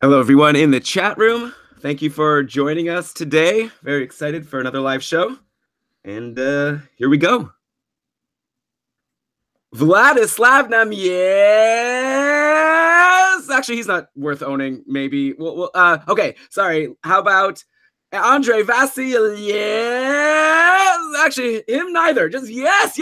Hello, everyone in the chat room. Thank you for joining us today. Very excited for another live show. And here we go. Vladislav yes! Actually, he's not worth owning, maybe. Okay, sorry. How about Andre Vasil? Yes! Actually, him neither. Just yes.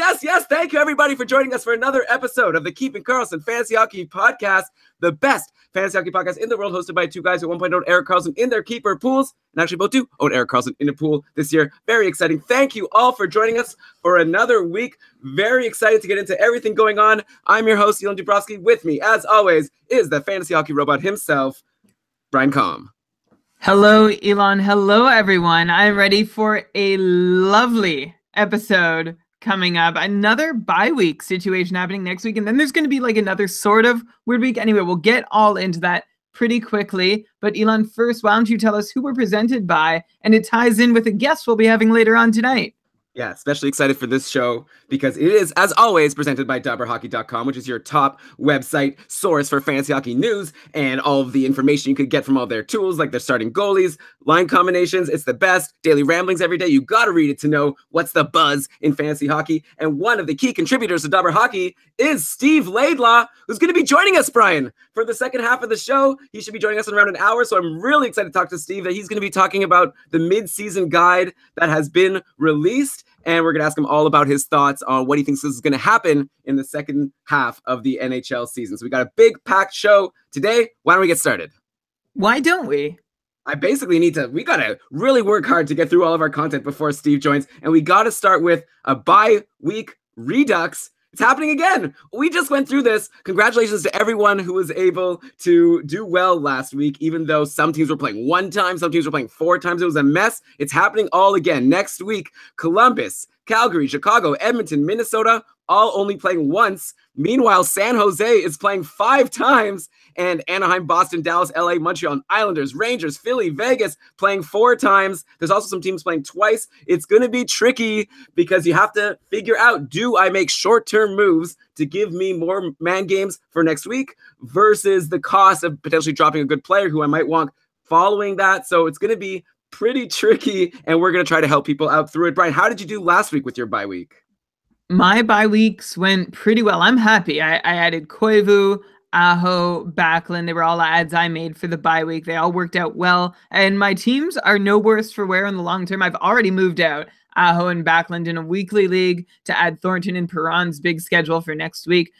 Thank you, everybody, for joining us for another episode of the Keeping Karlsson Fantasy Hockey Podcast, the best fantasy hockey podcast in the world, hosted by two guys who at one point owned Erik Karlsson in their keeper pools, and actually both do own Erik Karlsson in a pool this year. Very exciting. Thank you all for joining us for another week. Very excited to get into everything going on. I'm your host, Elon Dubrovsky. With me, as always, is the fantasy hockey robot himself, Brian Combe. Hello, Elon. Hello, everyone. I'm ready for a lovely episode coming up. Another bye week situation happening next week, and then there's going to be like another sort of weird week. Anyway, we'll get all into that pretty quickly. But Elon, first, why don't you tell us who we're presented by, and it ties in with a guest we'll be having later on tonight. Yeah, especially excited for this show because it is, as always, presented by DobberHockey.com, which is your top website source for fantasy hockey news and all of the information you could get from all their tools, like their starting goalies, line combinations. It's the best. Daily ramblings every day. You got to read it to know what's the buzz in fantasy hockey. And one of the key contributors to Dobber Hockey is Steve Laidlaw, who's going to be joining us, Brian, for the second half of the show. He should be joining us in around an hour, so I'm really excited to talk to Steve that he's going to be talking about the mid-season guide that has been released. And we're going to ask him all about his thoughts on what he thinks is going to happen in the second half of the NHL season. So we got a big packed show today. Why don't we get started? Why don't we? I basically we got to really work hard to get through all of our content before Steve joins. And we got to start with a bye-week redux. It's happening again. We just went through this. Congratulations to everyone who was able to do well last week, even though some teams were playing one time, some teams were playing four times. It was a mess. It's happening all again. Next week, Columbus, Calgary, Chicago, Edmonton, Minnesota, all only playing once. Meanwhile, San Jose is playing 5 times, and Anaheim, Boston, Dallas, LA, Montreal, and Islanders, Rangers, Philly, Vegas playing 4 times. There's also some teams playing twice. It's going to be tricky because you have to figure out, do I make short-term moves to give me more man games for next week versus the cost of potentially dropping a good player who I might want following that. So it's going to be pretty tricky, and we're going to try to help people out through it. Brian, how did you do last week with your bye week? My bye weeks went pretty well. I'm happy. I added Koivu, Aho, Backlund. They were all adds I made for the bye week. They all worked out well. And my teams are no worse for wear in the long term. I've already moved out Aho and Backlund in a weekly league to add Thornton and Perron's big schedule for next week.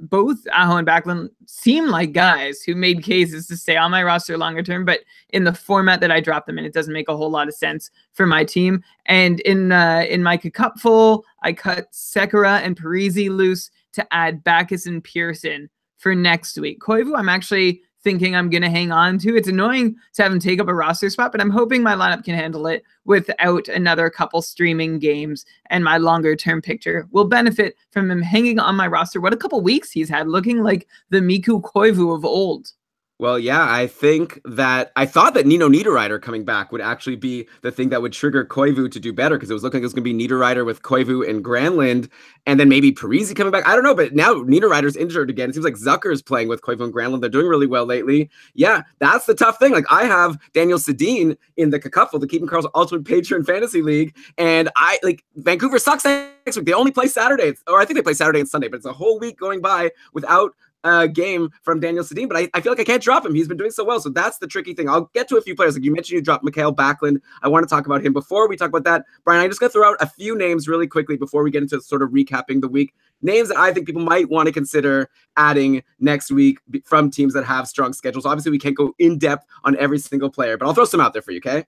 Both Aho and Backlund seem like guys who made cases to stay on my roster longer term, but in the format that I dropped them in, it doesn't make a whole lot of sense for my team. And in my cupful, I cut Sekera and Parisi loose to add Backus and Pearson for next week. Koivu, I'm actually thinking I'm going to hang on to. It's annoying to have him take up a roster spot, but I'm hoping my lineup can handle it without another couple streaming games, and my longer term picture will benefit from him hanging on my roster. What a couple weeks he's had, looking like the Mikko Koivu of old. Well, yeah, I thought that Nino Niederreiter coming back would actually be the thing that would trigger Koivu to do better, because it was looking like it was going to be Niederreiter with Koivu and Granlund, and then maybe Parisi coming back. I don't know, but now Niederreiter's injured again. It seems like Zucker's playing with Koivu and Granlund. They're doing really well lately. Yeah, that's the tough thing. Like, I have Daniel Sedin in the Cacuffle, the Keeping Karlsson Ultimate Patron Fantasy League, and Vancouver sucks next week. They only play Saturday, or I think they play Saturday and Sunday, but it's a whole week going by without game from Daniel Sedin, but I feel like I can't drop him. He's been doing so well, so that's the tricky thing. I'll get to a few players. Like you mentioned, you dropped Mikael Backlund. I want to talk about him. Before we talk about that, Brian, I'm just going to throw out a few names really quickly before we get into sort of recapping the week. Names that I think people might want to consider adding next week from teams that have strong schedules. Obviously, we can't go in depth on every single player, but I'll throw some out there for you, okay?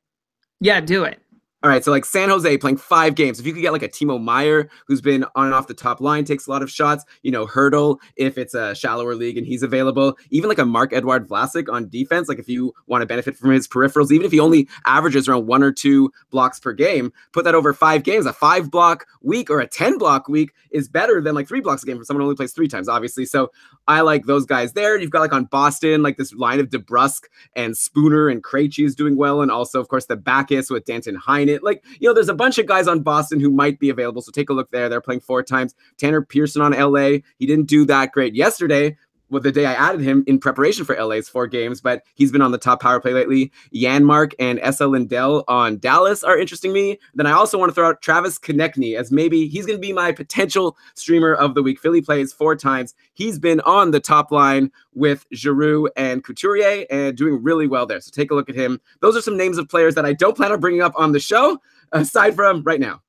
Yeah, do it. All right, so like San Jose playing 5 games. If you could get like a Timo Meier, who's been on and off the top line, takes a lot of shots, Hurdle, if it's a shallower league and he's available, even like a Mark-Edouard Vlasic on defense, like if you want to benefit from his peripherals, even if he only averages around 1 or 2 blocks per game, put that over 5 games. A 5-block week or a 10-block week is better than like 3 blocks a game for someone who only plays 3 times, obviously. So I like those guys there. You've got like on Boston, like this line of DeBrusk and Spooner and Krejci is doing well. And also, of course, the Backus with Danton Heinen. Like, there's a bunch of guys on Boston who might be available. So take a look there. They're playing 4 times. Tanner Pearson on LA. He didn't do that great yesterday, well, the day I added him in preparation for LA's 4 games, but he's been on the top power play lately. Janmark and Essa Lindell on Dallas are interesting me. Then I also want to throw out Travis Konechny as maybe he's going to be my potential streamer of the week. Philly plays 4 times. He's been on the top line with Giroux and Couturier and doing really well there. So take a look at him. Those are some names of players that I don't plan on bringing up on the show, aside from right now.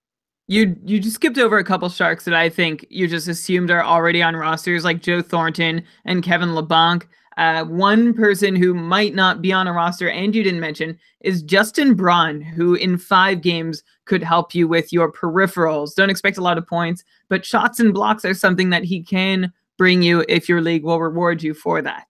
You just skipped over a couple Sharks that I think you just assumed are already on rosters, like Joe Thornton and Kevin LeBlanc. One person who might not be on a roster, and you didn't mention, is Justin Braun, who in 5 games could help you with your peripherals. Don't expect a lot of points, but shots and blocks are something that he can bring you if your league will reward you for that.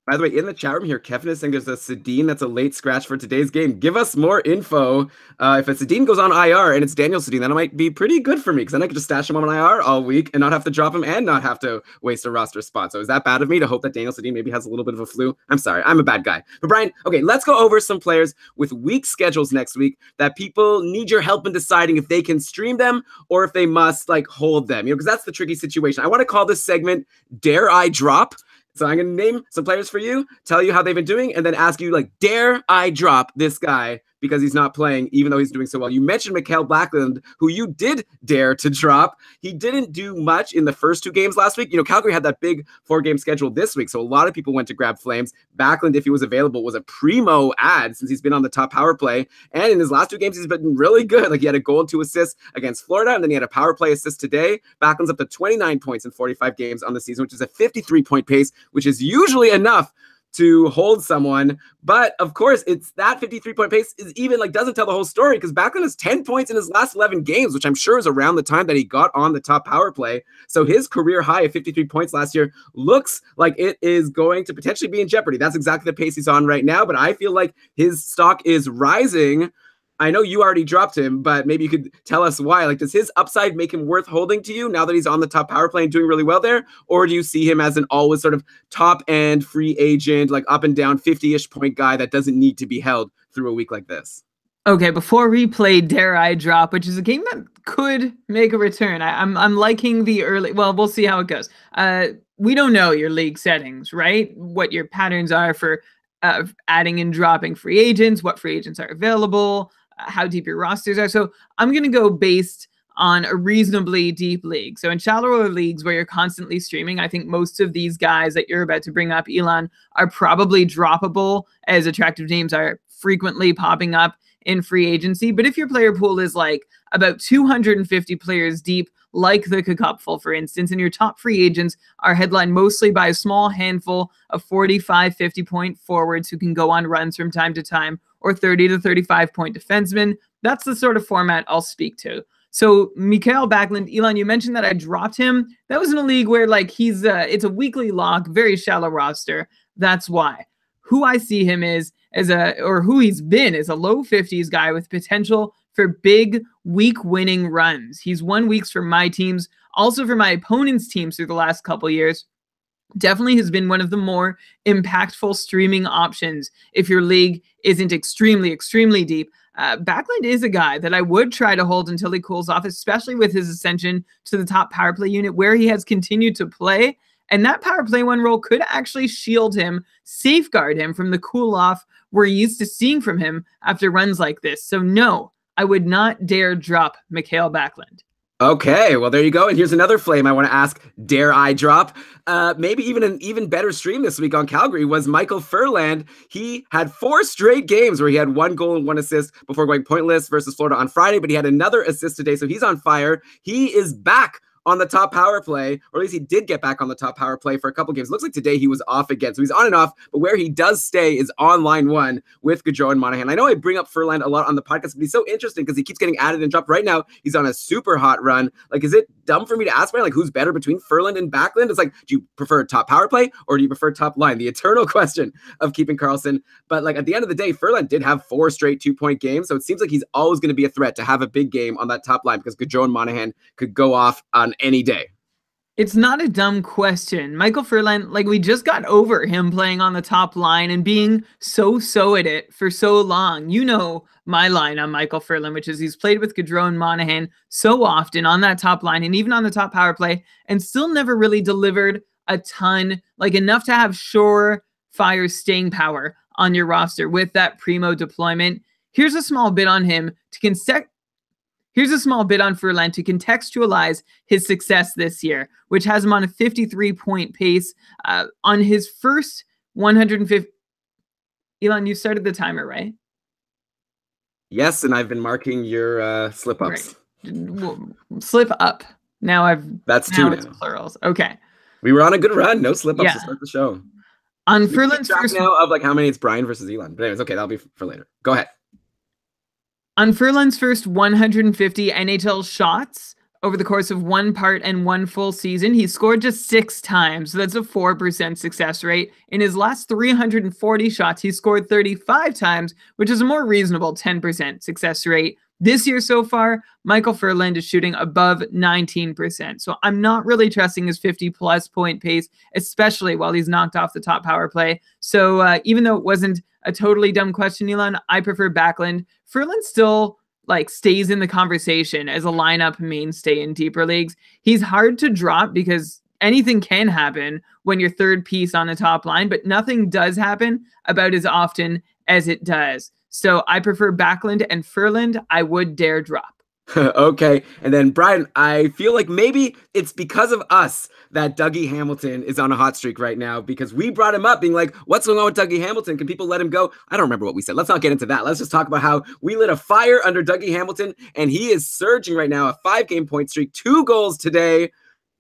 By the way, in the chat room here, Kevin is saying there's a Sedin that's a late scratch for today's game. Give us more info. If a Sedin goes on IR and it's Daniel Sedin, then it might be pretty good for me because then I could just stash him on IR all week and not have to drop him and not have to waste a roster spot. So is that bad of me to hope that Daniel Sedin maybe has a little bit of a flu? I'm sorry, I'm a bad guy. But Brian, okay, let's go over some players with weak schedules next week that people need your help in deciding if they can stream them or if they must like hold them, because that's the tricky situation. I want to call this segment Dare I Drop? So I'm going to name some players for you, tell you how they've been doing, and then ask you, like, dare I drop this guy because he's not playing, even though he's doing so well. You mentioned Mikael Backlund, who you did dare to drop. He didn't do much in the first 2 games last week. Calgary had that big 4-game schedule this week, so a lot of people went to grab Flames. Backlund, if he was available, was a primo ad since he's been on the top power play. And in his last 2 games, he's been really good. Like, he had a goal and 2 assists against Florida, and then he had a power play assist today. Backlund's up to 29 points in 45 games on the season, which is a 53-point pace, which is usually enough to hold someone. But of course, it's that 53-point pace is even doesn't tell the whole story because Backlund has 10 points in his last 11 games, which I'm sure is around the time that he got on the top power play. So his career high of 53 points last year looks like it is going to potentially be in jeopardy. That's exactly the pace he's on right now, but I feel like his stock is rising. I know you already dropped him, but maybe you could tell us why. Does his upside make him worth holding to you now that he's on the top power play and doing really well there? Or do you see him as an always sort of top-end free agent, up and down 50-ish point guy that doesn't need to be held through a week like this? Okay, before we play Dare I Drop, which is a game that could make a return, I'm liking the early... Well, we'll see how it goes. We don't know your league settings, right? What your patterns are for adding and dropping free agents, what free agents are available, how deep your rosters are. So I'm going to go based on a reasonably deep league. So in shallower leagues where you're constantly streaming, I think most of these guys that you're about to bring up, Elon, are probably droppable, as attractive names are frequently popping up in free agency. But if your player pool is about 250 players deep, like the Cupful, for instance, and your top free agents are headlined mostly by a small handful of 45, 50-point forwards who can go on runs from time to time, or 30 to 35-point defensemen, that's the sort of format I'll speak to. So Mikael Backlund, Elon, you mentioned that I dropped him. That was in a league where it's a weekly lock, very shallow roster. That's why. Who I see him who he's been is a low 50s guy with potential for big week winning runs. He's won weeks for my teams, also for my opponents' teams through the last couple years. Definitely has been one of the more impactful streaming options if your league isn't extremely, extremely deep. Backlund is a guy that I would try to hold until he cools off, especially with his ascension to the top power play unit where he has continued to play. And that power play 1 role could actually shield him, safeguard him from the cool off we're used to seeing from him after runs like this. So no, I would not dare drop Mikael Backlund. Okay, well, there you go. And here's another flame I want to ask, dare I drop? Maybe even an even better stream this week on Calgary was Michael Furland. He had 4 straight games where he had 1 goal and 1 assist before going pointless versus Florida on Friday, but he had another assist today, so he's on fire. He is back on the top power play, or at least he did get back on the top power play for a couple games. Looks like today he was off again. So he's on and off, but where he does stay is on line 1 with Gaudreau and Monahan. I know I bring up Furland a lot on the podcast, but he's so interesting because he keeps getting added and dropped. Right now, he's on a super hot run. Is it dumb for me to ask, Brian, who's better between Furland and Backlund? It's do you prefer top power play or do you prefer top line? The eternal question of keeping Karlsson. But at the end of the day, Furland did have 4 straight 2-point games. So it seems like he's always going to be a threat to have a big game on that top line because Gaudreau and Monahan could go off on any day. It's not a dumb question. Michael Furland, we just got over him playing on the top line and being so at it for so long. You know my line on Michael Furland, which is he's played with Gaudreau and Monahan so often on that top line and even on the top power play and still never really delivered a ton, like enough to have surefire staying power on your roster with that primo deployment. Here's a small bit on him to Here's a small bit on Furlan to contextualize his success this year, which has him on a 53-point pace. On his first 150, Elon, you started the timer, right? Yes, and I've been marking your slip-ups. Right. Slip up. Now That's two it's plurals. Okay. We were on a good run. No slip-ups to start the show. On Furlan's first now of like how many it's Brian versus Elon. But anyways, okay, that'll be for later. Go ahead. On Furlan's first 150 NHL shots over the course of one part and one full season, he scored just 6 times. So that's a 4% success rate. In his last 340 shots, he scored 35 times, which is a more reasonable 10% success rate. This year so far, Michael Furlan is shooting above 19%. So I'm not really trusting his 50-plus point pace, especially while he's knocked off the top power play. So even though it wasn't a totally dumb question, Elon, I prefer Backlund. Furlan still stays in the conversation as a lineup mainstay in deeper leagues. He's hard to drop because anything can happen when you're third piece on the top line, but nothing does happen about as often as it does. So I prefer Backlund and Furlan. I would dare drop. Okay. And then Brian, I feel like maybe it's because of us that Dougie Hamilton is on a hot streak right now, because we brought him up being like, what's going on with Dougie Hamilton? Can people let him go? I don't remember what we said. Let's not get into that. Let's just talk about how we lit a fire under Dougie Hamilton, and he is surging right now, a 5-game point streak, 2 goals today.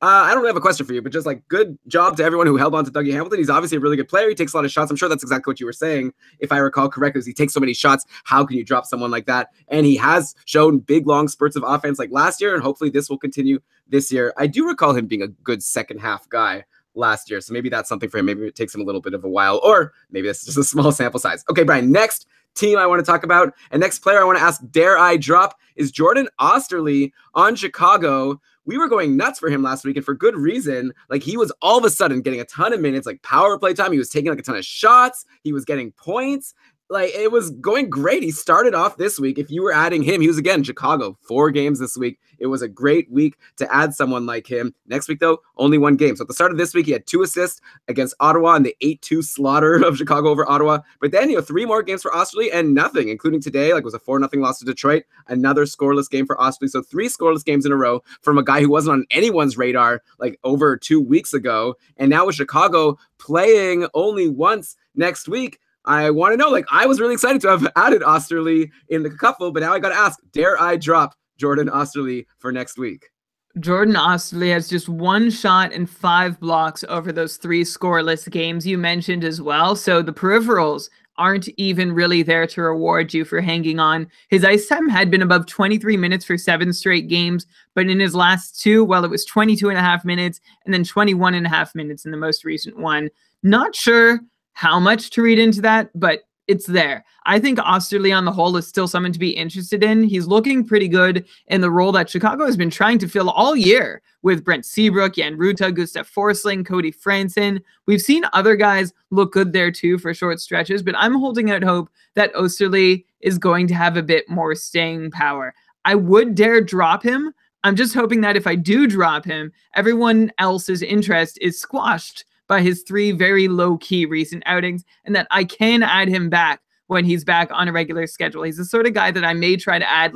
I don't really have a question for you, but just good job to everyone who held on to Dougie Hamilton. He's obviously a really good player. He takes a lot of shots. I'm sure that's exactly what you were saying, if I recall correctly, is he takes so many shots. How can you drop someone like that? And he has shown big, long spurts of offense like last year, and hopefully this will continue this year. I do recall him being a good second half guy last year, so maybe that's something for him. Maybe it takes him a little bit of a while, or maybe this is just a small sample size. Okay, Brian, next team I want to talk about, and next player I want to ask, dare I drop, is Jordan Osterley on Chicago. We were going nuts for him last week, and for good reason. He was all of a sudden getting a ton of minutes, power play time. He was taking a ton of shots. He was getting points. It was going great. He started off this week. If you were adding him, he was again Chicago, 4 games this week. It was a great week to add someone like him. Next week, though, only 1 game. So at the start of this week, he had 2 assists against Ottawa in the 8-2 slaughter of Chicago over Ottawa. But then, 3 more games for Osterley and nothing, including today. Was a 4-0 loss to Detroit. Another scoreless game for Osterley. So 3 scoreless games in a row from a guy who wasn't on anyone's radar over 2 weeks ago. And now with Chicago playing only once next week, I want to know, I was really excited to have added Osterley in the couple, but now I got to ask, dare I drop Jordan Osterley for next week? Jordan Osterley has just 1 shot and 5 blocks over those 3 scoreless games you mentioned as well. So the peripherals aren't even really there to reward you for hanging on. His ice time had been above 23 minutes for 7 straight games, but in his last 2, it was 22.5 minutes and then 21.5 minutes in the most recent one. Not sure how much to read into that, but it's there. I think Osterley on the whole is still someone to be interested in. He's looking pretty good in the role that Chicago has been trying to fill all year with Brent Seabrook, Jan Ruta, Gustav Forsling, Cody Franson. We've seen other guys look good there too for short stretches, but I'm holding out hope that Osterley is going to have a bit more staying power. I would dare drop him. I'm just hoping that if I do drop him, everyone else's interest is squashed by his 3 very low-key recent outings, and that I can add him back when he's back on a regular schedule. He's the sort of guy that I may try to add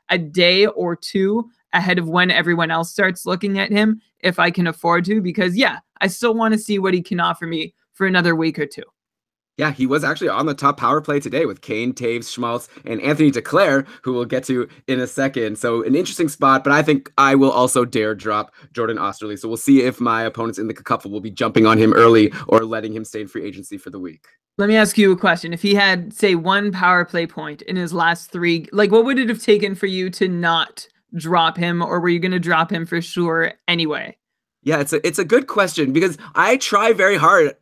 a day or 2 ahead of when everyone else starts looking at him, if I can afford to, because I still want to see what he can offer me for another week or 2. Yeah, he was actually on the top power play today with Kane, Taves, Schmaltz, and Anthony Duclair, who we'll get to in a second. So an interesting spot, but I think I will also dare drop Jordan Osterley. So we'll see if my opponents in the couple will be jumping on him early or letting him stay in free agency for the week. Let me ask you a question. If he had, say, 1 power play point in his last 3, what would it have taken for you to not drop him, or were you going to drop him for sure anyway? Yeah, it's a good question, because I try very hard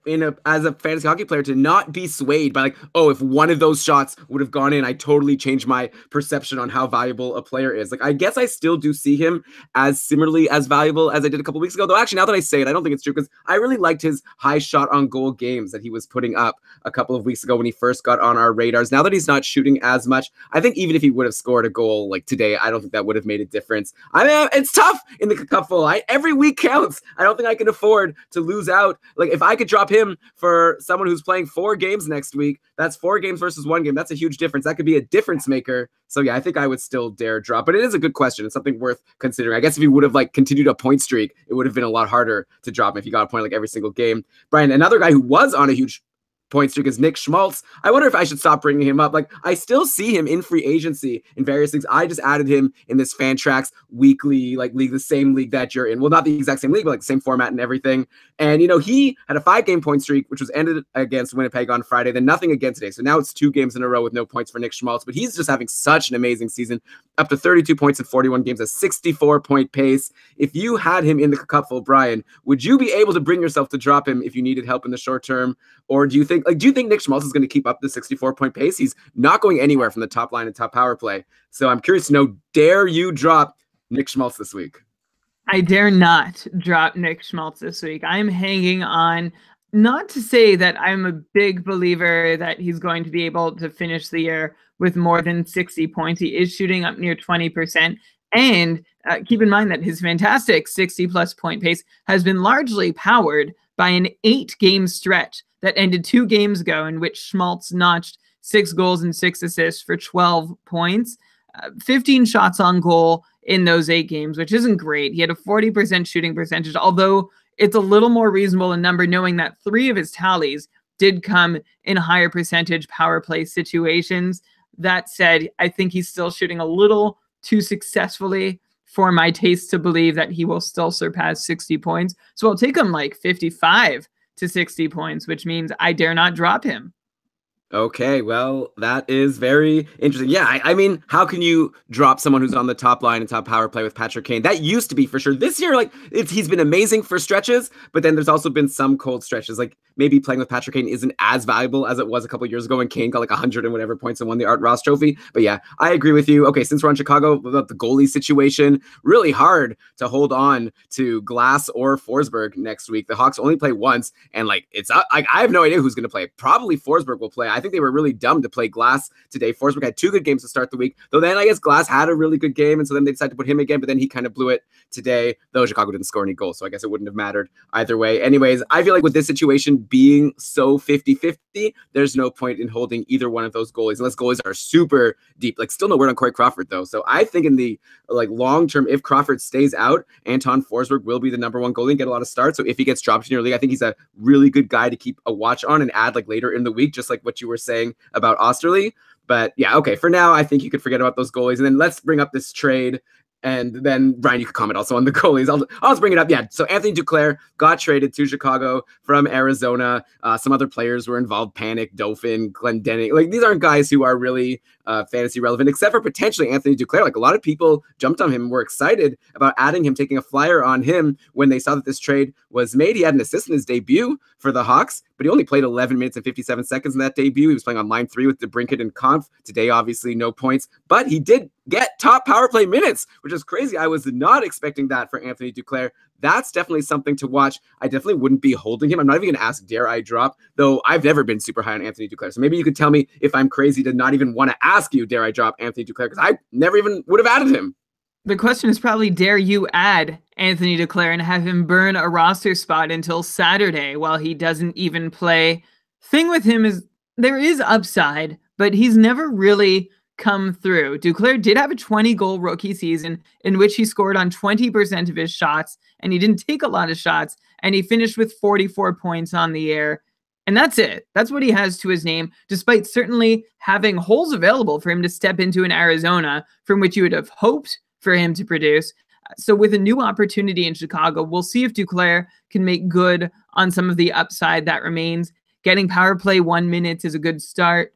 as a fantasy hockey player to not be swayed by if one of those shots would have gone in, I totally changed my perception on how valuable a player is. I guess I still do see him as similarly as valuable as I did a couple weeks ago, though actually now that I say it, I don't think it's true, because I really liked his high shot on goal games that he was putting up a couple of weeks ago when he first got on our radars. Now that he's not shooting as much, I think even if he would have scored a goal today, I don't think that would have made a difference. I mean, it's tough in the couple. Every week counts. Schmaltz. I don't think I can afford to lose out. Like, if I could drop him for someone who's playing 4 games next week, that's 4 games versus 1 game. That's a huge difference. That could be a difference maker. So yeah, I think I would still dare drop. But it is a good question. It's something worth considering. I guess if he would have like continued a point streak, it would have been a lot harder to drop him if he got a point like every single game. Brian, another guy who was on a huge point streak is Nick Schmaltz. I wonder if I should stop bringing him up. Like, I still see him in free agency in various things. I just added him in this Fantrax weekly like league, the same league that you're in. Well, not the exact same league, but like the same format and everything. And, you know, he had a 5-game point streak, which was ended against Winnipeg on Friday, then nothing again today. So now it's 2 games in a row with no points for Nick Schmaltz, but he's just having such an amazing season, up to 32 points in 41 games, a 64-point pace. If you had him in the cupful, Brian, would you be able to bring yourself to drop him if you needed help in the short term? Or do you think Nick Schmaltz is going to keep up the 64-point pace? He's not going anywhere from the top line and top power play. So I'm curious to know, dare you drop Nick Schmaltz this week? I dare not drop Nick Schmaltz this week. I'm hanging on, not to say that I'm a big believer that he's going to be able to finish the year with more than 60 points. He is shooting up near 20%. And keep in mind that his fantastic 60-plus point pace has been largely powered by an 8-game stretch that ended 2 games ago, in which Schmaltz notched 6 goals and 6 assists for 12 points, 15 shots on goal in those 8 games, which isn't great. He had a 40% shooting percentage, although it's a little more reasonable in number, knowing that 3 of his tallies did come in higher percentage power play situations. That said, I think he's still shooting a little too successfully for my taste to believe that he will still surpass 60 points. So I'll take him like 55 to 60 points, which means I dare not drop him. Okay, well, that is very interesting. Yeah, I mean, how can you drop someone who's on the top line and top power play with Patrick Kane? That used to be for sure. This year, like, he's been amazing for stretches, but then there's also been some cold stretches. Like, maybe playing with Patrick Kane isn't as valuable as it was a couple years ago when Kane got like 100 and whatever points and won the Art Ross Trophy. But yeah, I agree with you. Okay, since we're on Chicago, about the goalie situation, really hard to hold on to Glass or Forsberg next week. The Hawks only play once, and like, it's like, I have no idea who's going to play. Probably Forsberg will play. I think they were really dumb to play Glass today. Forsberg had 2 good games to start the week, though then I guess Glass had a really good game, and so then they decided to put him again, but then he kind of blew it today, though Chicago didn't score any goals, so I guess it wouldn't have mattered either way. Anyways, I feel like with this situation being so 50-50, there's no point in holding either one of those goalies, unless goalies are super deep. Like, still no word on Corey Crawford, though, so I think in the like long term, if Crawford stays out, Anton Forsberg will be the #1 goalie and get a lot of starts. So if he gets dropped in your league, I think he's a really good guy to keep a watch on and add like later in the week, just like what you were saying about Osterley. But yeah, okay, for now, I think you could forget about those goalies. And then let's bring up this trade. And then, Brian, you could comment also on the goalies. I'll just bring it up. Yeah, so Anthony Duclair got traded to Chicago from Arizona. Some other players were involved, Panic, Dauphin, Glendening. Like, these aren't guys who are really fantasy relevant, except for potentially Anthony Duclair. Like, a lot of people jumped on him and were excited about adding him, taking a flyer on him when they saw that this trade was made. He had an assist in his debut for the Hawks, but he only played 11 minutes and 57 seconds in that debut. He was playing on line 3 with DeBrincat and Kampf. Today, obviously, no points, but he did get top power play minutes, which is crazy. I was not expecting that for Anthony Duclair. That's definitely something to watch. I definitely wouldn't be holding him. I'm not even going to ask, dare I drop, though I've never been super high on Anthony Duclair. So maybe you could tell me if I'm crazy to not even want to ask you, dare I drop Anthony Duclair, because I never even would have added him. The question is probably, dare you add Anthony Duclair and have him burn a roster spot until Saturday while he doesn't even play? Thing with him is there is upside, but he's never really come through. Duclair did have a 20-goal rookie season in which he scored on 20% of his shots, and he didn't take a lot of shots, and he finished with 44 points on the year. And that's it. That's what he has to his name, despite certainly having holes available for him to step into in Arizona, from which you would have hoped for him to produce. So with a new opportunity in Chicago, we'll see if Duclair can make good on some of the upside that remains. Getting power play 1 minute is a good start,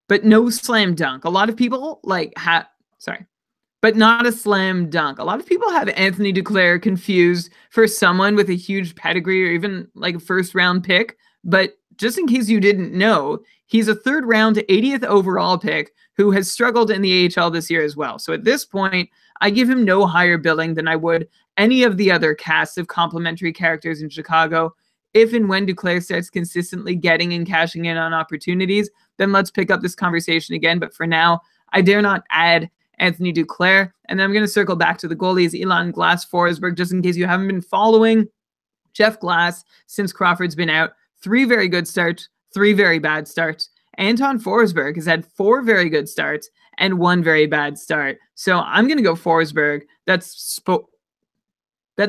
but no slam dunk. A lot of people but not a slam dunk. A lot of people have Anthony Duclair confused for someone with a huge pedigree or even like a first-round pick. But just in case you didn't know, he's a third-round 80th overall pick who has struggled in the AHL this year as well. So at this point, I give him no higher billing than I would any of the other casts of complementary characters in Chicago. If and when Duclair starts consistently getting and cashing in on opportunities, then let's pick up this conversation again. But for now, I dare not add Anthony Duclair. And then I'm going to circle back to the goalies, Elon Glass-Forsberg, just in case you haven't been following Jeff Glass since Crawford's been out. 3 very good starts, 3 very bad starts. Anton Forsberg has had 4 very good starts and 1 very bad start. So I'm going to go Forsberg. That's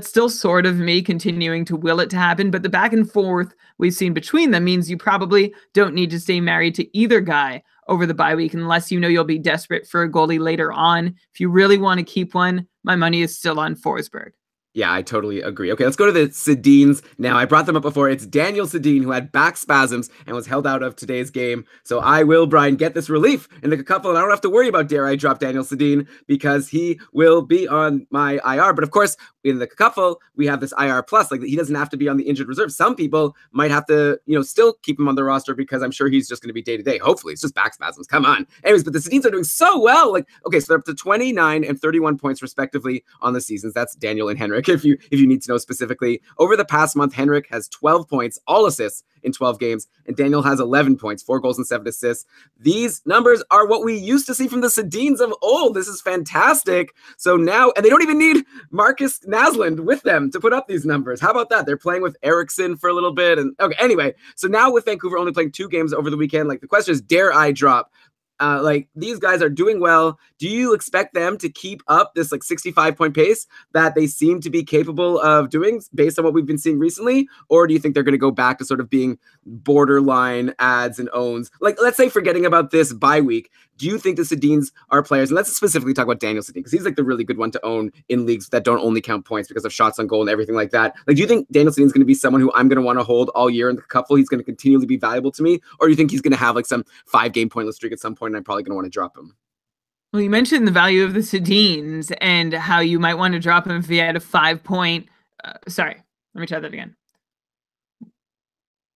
still sort of me continuing to will it to happen, but the back and forth we've seen between them means you probably don't need to stay married to either guy over the bye week unless you know you'll be desperate for a goalie later on. If you really want to keep one, my money is still on Forsberg. Yeah, I totally agree. Okay, let's go to the Sedins now. I brought them up before. It's Daniel Sedin, who had back spasms and was held out of today's game. So I will, Brian, get this relief in the couple, and I don't have to worry about dare I drop Daniel Sedin because he will be on my IR. But of course, in the couple, we have this IR plus. Like, he doesn't have to be on the injured reserve. Some people might have to, still keep him on the roster because I'm sure he's just going to be day to day. Hopefully, it's just back spasms. Come on. Anyways, but the Sedins are doing so well. Like, okay, so they're up to 29 and 31 points respectively on the seasons. That's Daniel and Henrik. If you need to know specifically. Over the past month, Henrik has 12 points, all assists in 12 games, and Daniel has 11 points, 4 goals and 7 assists. These numbers are what we used to see from the Sedins of old. This is fantastic. So now, and they don't even need Marcus Naslund with them to put up these numbers. How about that? They're playing with Eriksson for a little bit. And okay, anyway, so now with Vancouver only playing 2 games over the weekend, like the question is, dare I drop? Like, these guys are doing well. Do you expect them to keep up this 65-point pace that they seem to be capable of doing based on what we've been seeing recently? Or do you think they're going to go back to sort of being borderline ads and owns? Like, let's say forgetting about this bye week, do you think the Sedins are players? And let's specifically talk about Daniel Sedin because he's like the really good one to own in leagues that don't only count points because of shots on goal and everything like that. Like, do you think Daniel Sedin is going to be someone who I'm going to want to hold all year in the couple? He's going to continually be valuable to me? Or do you think he's going to have like some 5-game pointless streak at some point and I'm probably going to want to drop him? Well, you mentioned the value of the Sedins and how you might want to drop him if he had a 5-point. Sorry, let me try that again.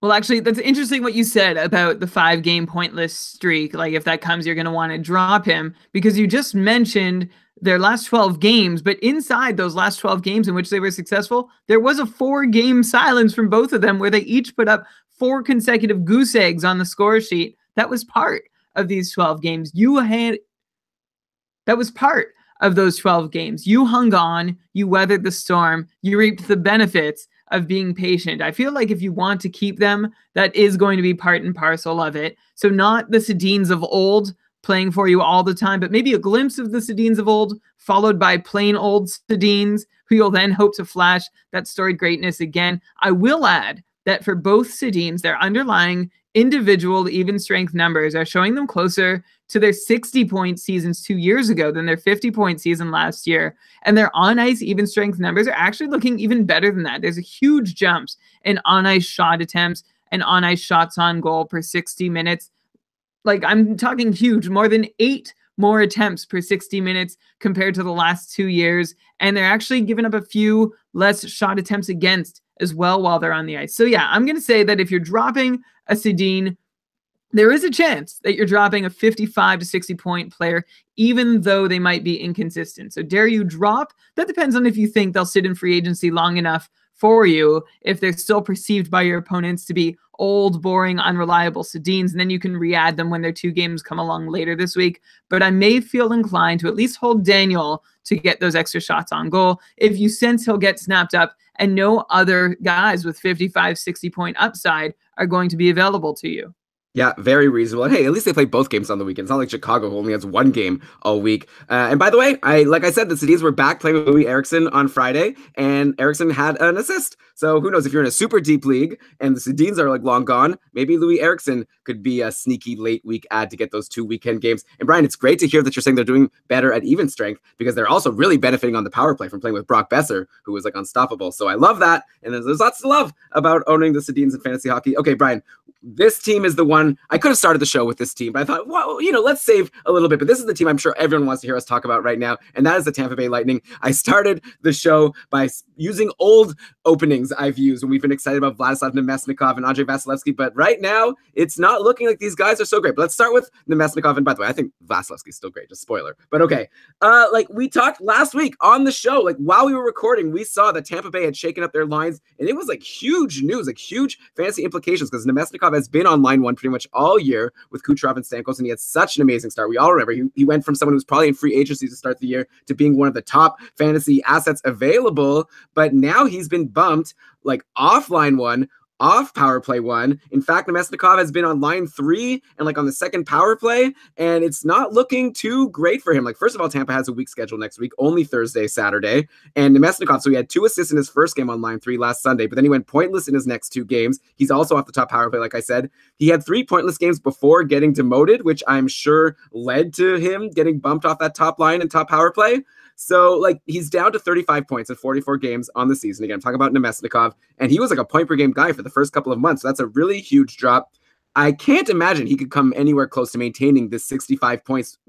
Well, actually, that's interesting what you said about the 5-game pointless streak. Like, if that comes, you're going to want to drop him because you just mentioned their last 12 games. But inside those last 12 games in which they were successful, there was a 4-game silence from both of them where they each put up 4 consecutive goose eggs on the score sheet. That was part of these 12 games. That was part of those 12 games. You hung on, you weathered the storm, you reaped the benefits of being patient. I feel like if you want to keep them, that is going to be part and parcel of it. So not the Sedins of old playing for you all the time, but maybe a glimpse of the Sedins of old, followed by plain old Sedins, who you'll then hope to flash that storied greatness again. I will add that for both Sedins, their underlying individual even strength numbers are showing them closer to their 60-point seasons 2 years ago than their 50-point season last year. And their on-ice even strength numbers are actually looking even better than that. There's a huge jumps in on-ice shot attempts and on-ice shots on goal per 60 minutes. Like, I'm talking huge, more than 8 more attempts per 60 minutes compared to the last 2 years. And they're actually giving up a few less shot attempts against as well while they're on the ice. So yeah, I'm going to say that if you're dropping a Sedin, there is a chance that you're dropping a 55 to 60 point player, even though they might be inconsistent. So dare you drop? That depends on if you think they'll sit in free agency long enough for you, if they're still perceived by your opponents to be old, boring, unreliable Sedins, and then you can re-add them when their 2 games come along later this week. But I may feel inclined to at least hold Daniel to get those extra shots on goal if you sense he'll get snapped up and no other guys with 55, 60 point upside are going to be available to you. Yeah, very reasonable. And hey, at least they play both games on the weekend. It's not like Chicago, who only has 1 game all week. And by the way, like I said, the Sedins were back playing with Louis Eriksson on Friday, and Eriksson had an assist. So who knows, if you're in a super deep league and the Sedins are like long gone, maybe Louis Eriksson could be a sneaky late week add to get those 2 weekend games. And Brian, it's great to hear that you're saying they're doing better at even strength because they're also really benefiting on the power play from playing with Brock Besser, who was like unstoppable. So I love that. And there's lots to love about owning the Sedins in fantasy hockey. Okay, Brian, this team is the one. I could have started the show with this team, but I thought, well, let's save a little bit. But this is the team I'm sure everyone wants to hear us talk about right now, and that is the Tampa Bay Lightning. I started the show by using old openings I've used when we've been excited about Vladislav Nemesnikov and Andrei Vasilevsky, but right now it's not looking like these guys are so great. But let's start with Nemesnikov, and by the way, I think Vasilevsky's still great, just spoiler. But okay, like we talked last week on the show, like while we were recording, we saw that Tampa Bay had shaken up their lines, and it was like huge news, like huge fantasy implications because Nemesnikov Nemesnikov has been on line one pretty much all year with Kucherov and Stamkos, and he had such an amazing start. We all remember he went from someone who was probably in free agency to start the year to being one of the top fantasy assets available, but now he's been bumped like off line one, off power play one. In fact, Nemesnikov has been on line three and like on the second power play, and it's not looking too great for him. Like, first of all, Tampa has a weak schedule next week, only Thursday, Saturday. And Nemesnikov, so he had 2 assists in his first game on line three last Sunday, but then he went pointless in his next 2 games. He's also off the top power play, like I said. He had 3 pointless games before getting demoted, which I'm sure led to him getting bumped off that top line and top power play. So, like, he's down to 35 points in 44 games on the season. Again, I'm talking about Nemesnikov, and he was like a point per game guy for the first couple of months. So that's a really huge drop. I can't imagine he could come anywhere close to maintaining this 65 points.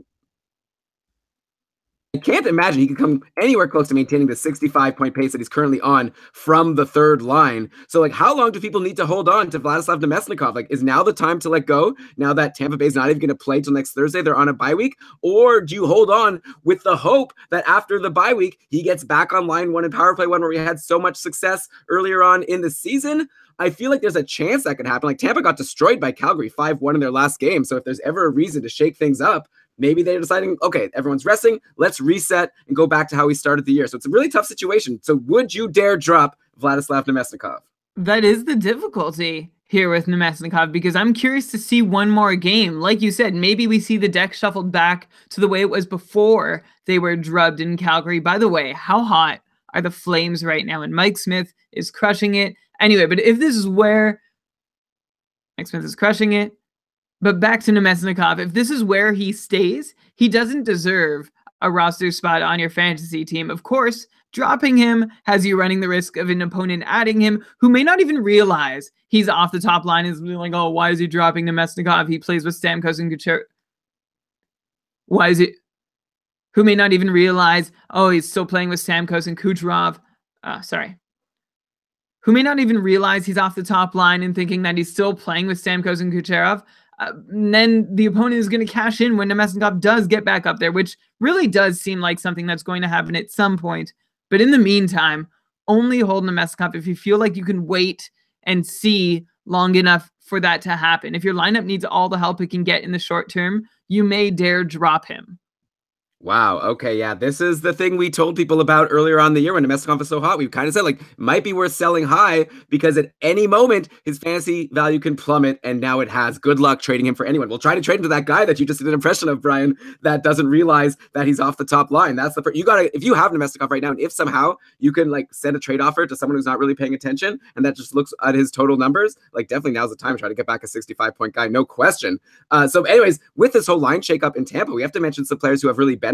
I can't imagine he could come anywhere close to maintaining the 65-point pace that he's currently on from the third line. So, like, how long do people need to hold on to Vladislav Nemesnikov? Like, is now the time to let go? Now that Tampa Bay's not even going to play till next Thursday, they're on a bye week? Or do you hold on with the hope that after the bye week, he gets back on line one and power play one where he had so much success earlier on in the season? I feel like there's a chance that could happen. Like, Tampa got destroyed by Calgary 5-1 in their last game. So if there's ever a reason to shake things up, maybe they're deciding, okay, everyone's resting, let's reset and go back to how we started the year. So it's a really tough situation. So would you dare drop Vladislav Nemesnikov? That is the difficulty here with Nemesnikov, because I'm curious to see one more game. Like you said, maybe we see the deck shuffled back to the way it was before they were drubbed in Calgary. By the way, how hot are the Flames right now? And Mike Smith is crushing it. Anyway, but if this is where Mike Smith is crushing it, but back to Nemesnikov, if this is where he stays, he doesn't deserve a roster spot on your fantasy team. Of course, dropping him has you running the risk of an opponent adding him who may not even realize he's off the top line and is like, oh, why is he dropping Nemesnikov? He plays with Stamkos and Kucherov. Why is it? Who may not even realize, oh, he's still playing with Stamkos and Kucherov. Who may not even realize he's off the top line and thinking that he's still playing with Stamkos and Kucherov. Then the opponent is going to cash in when Nemesnikov does get back up there, which really does seem like something that's going to happen at some point. But in the meantime, only hold Nemesnikov if you feel like you can wait and see long enough for that to happen. If your lineup needs all the help it can get in the short term, you may dare drop him. Wow. Okay. Yeah. This is the thing we told people about earlier on in the year when Nemesnikov was so hot. We kind of said, like, might be worth selling high because at any moment his fantasy value can plummet, and now it has. Good luck trading him for anyone. We'll try to trade him to that guy that you just did an impression of, Brian, that doesn't realize that he's off the top line. That's the you gotta, if you have Nemesnikov right now, and if somehow you can like send a trade offer to someone who's not really paying attention and that just looks at his total numbers, like definitely now's the time to try to get back a 65-point guy, no question. So, anyways, with this whole line shakeup in Tampa, we have to mention some players who have really benefited.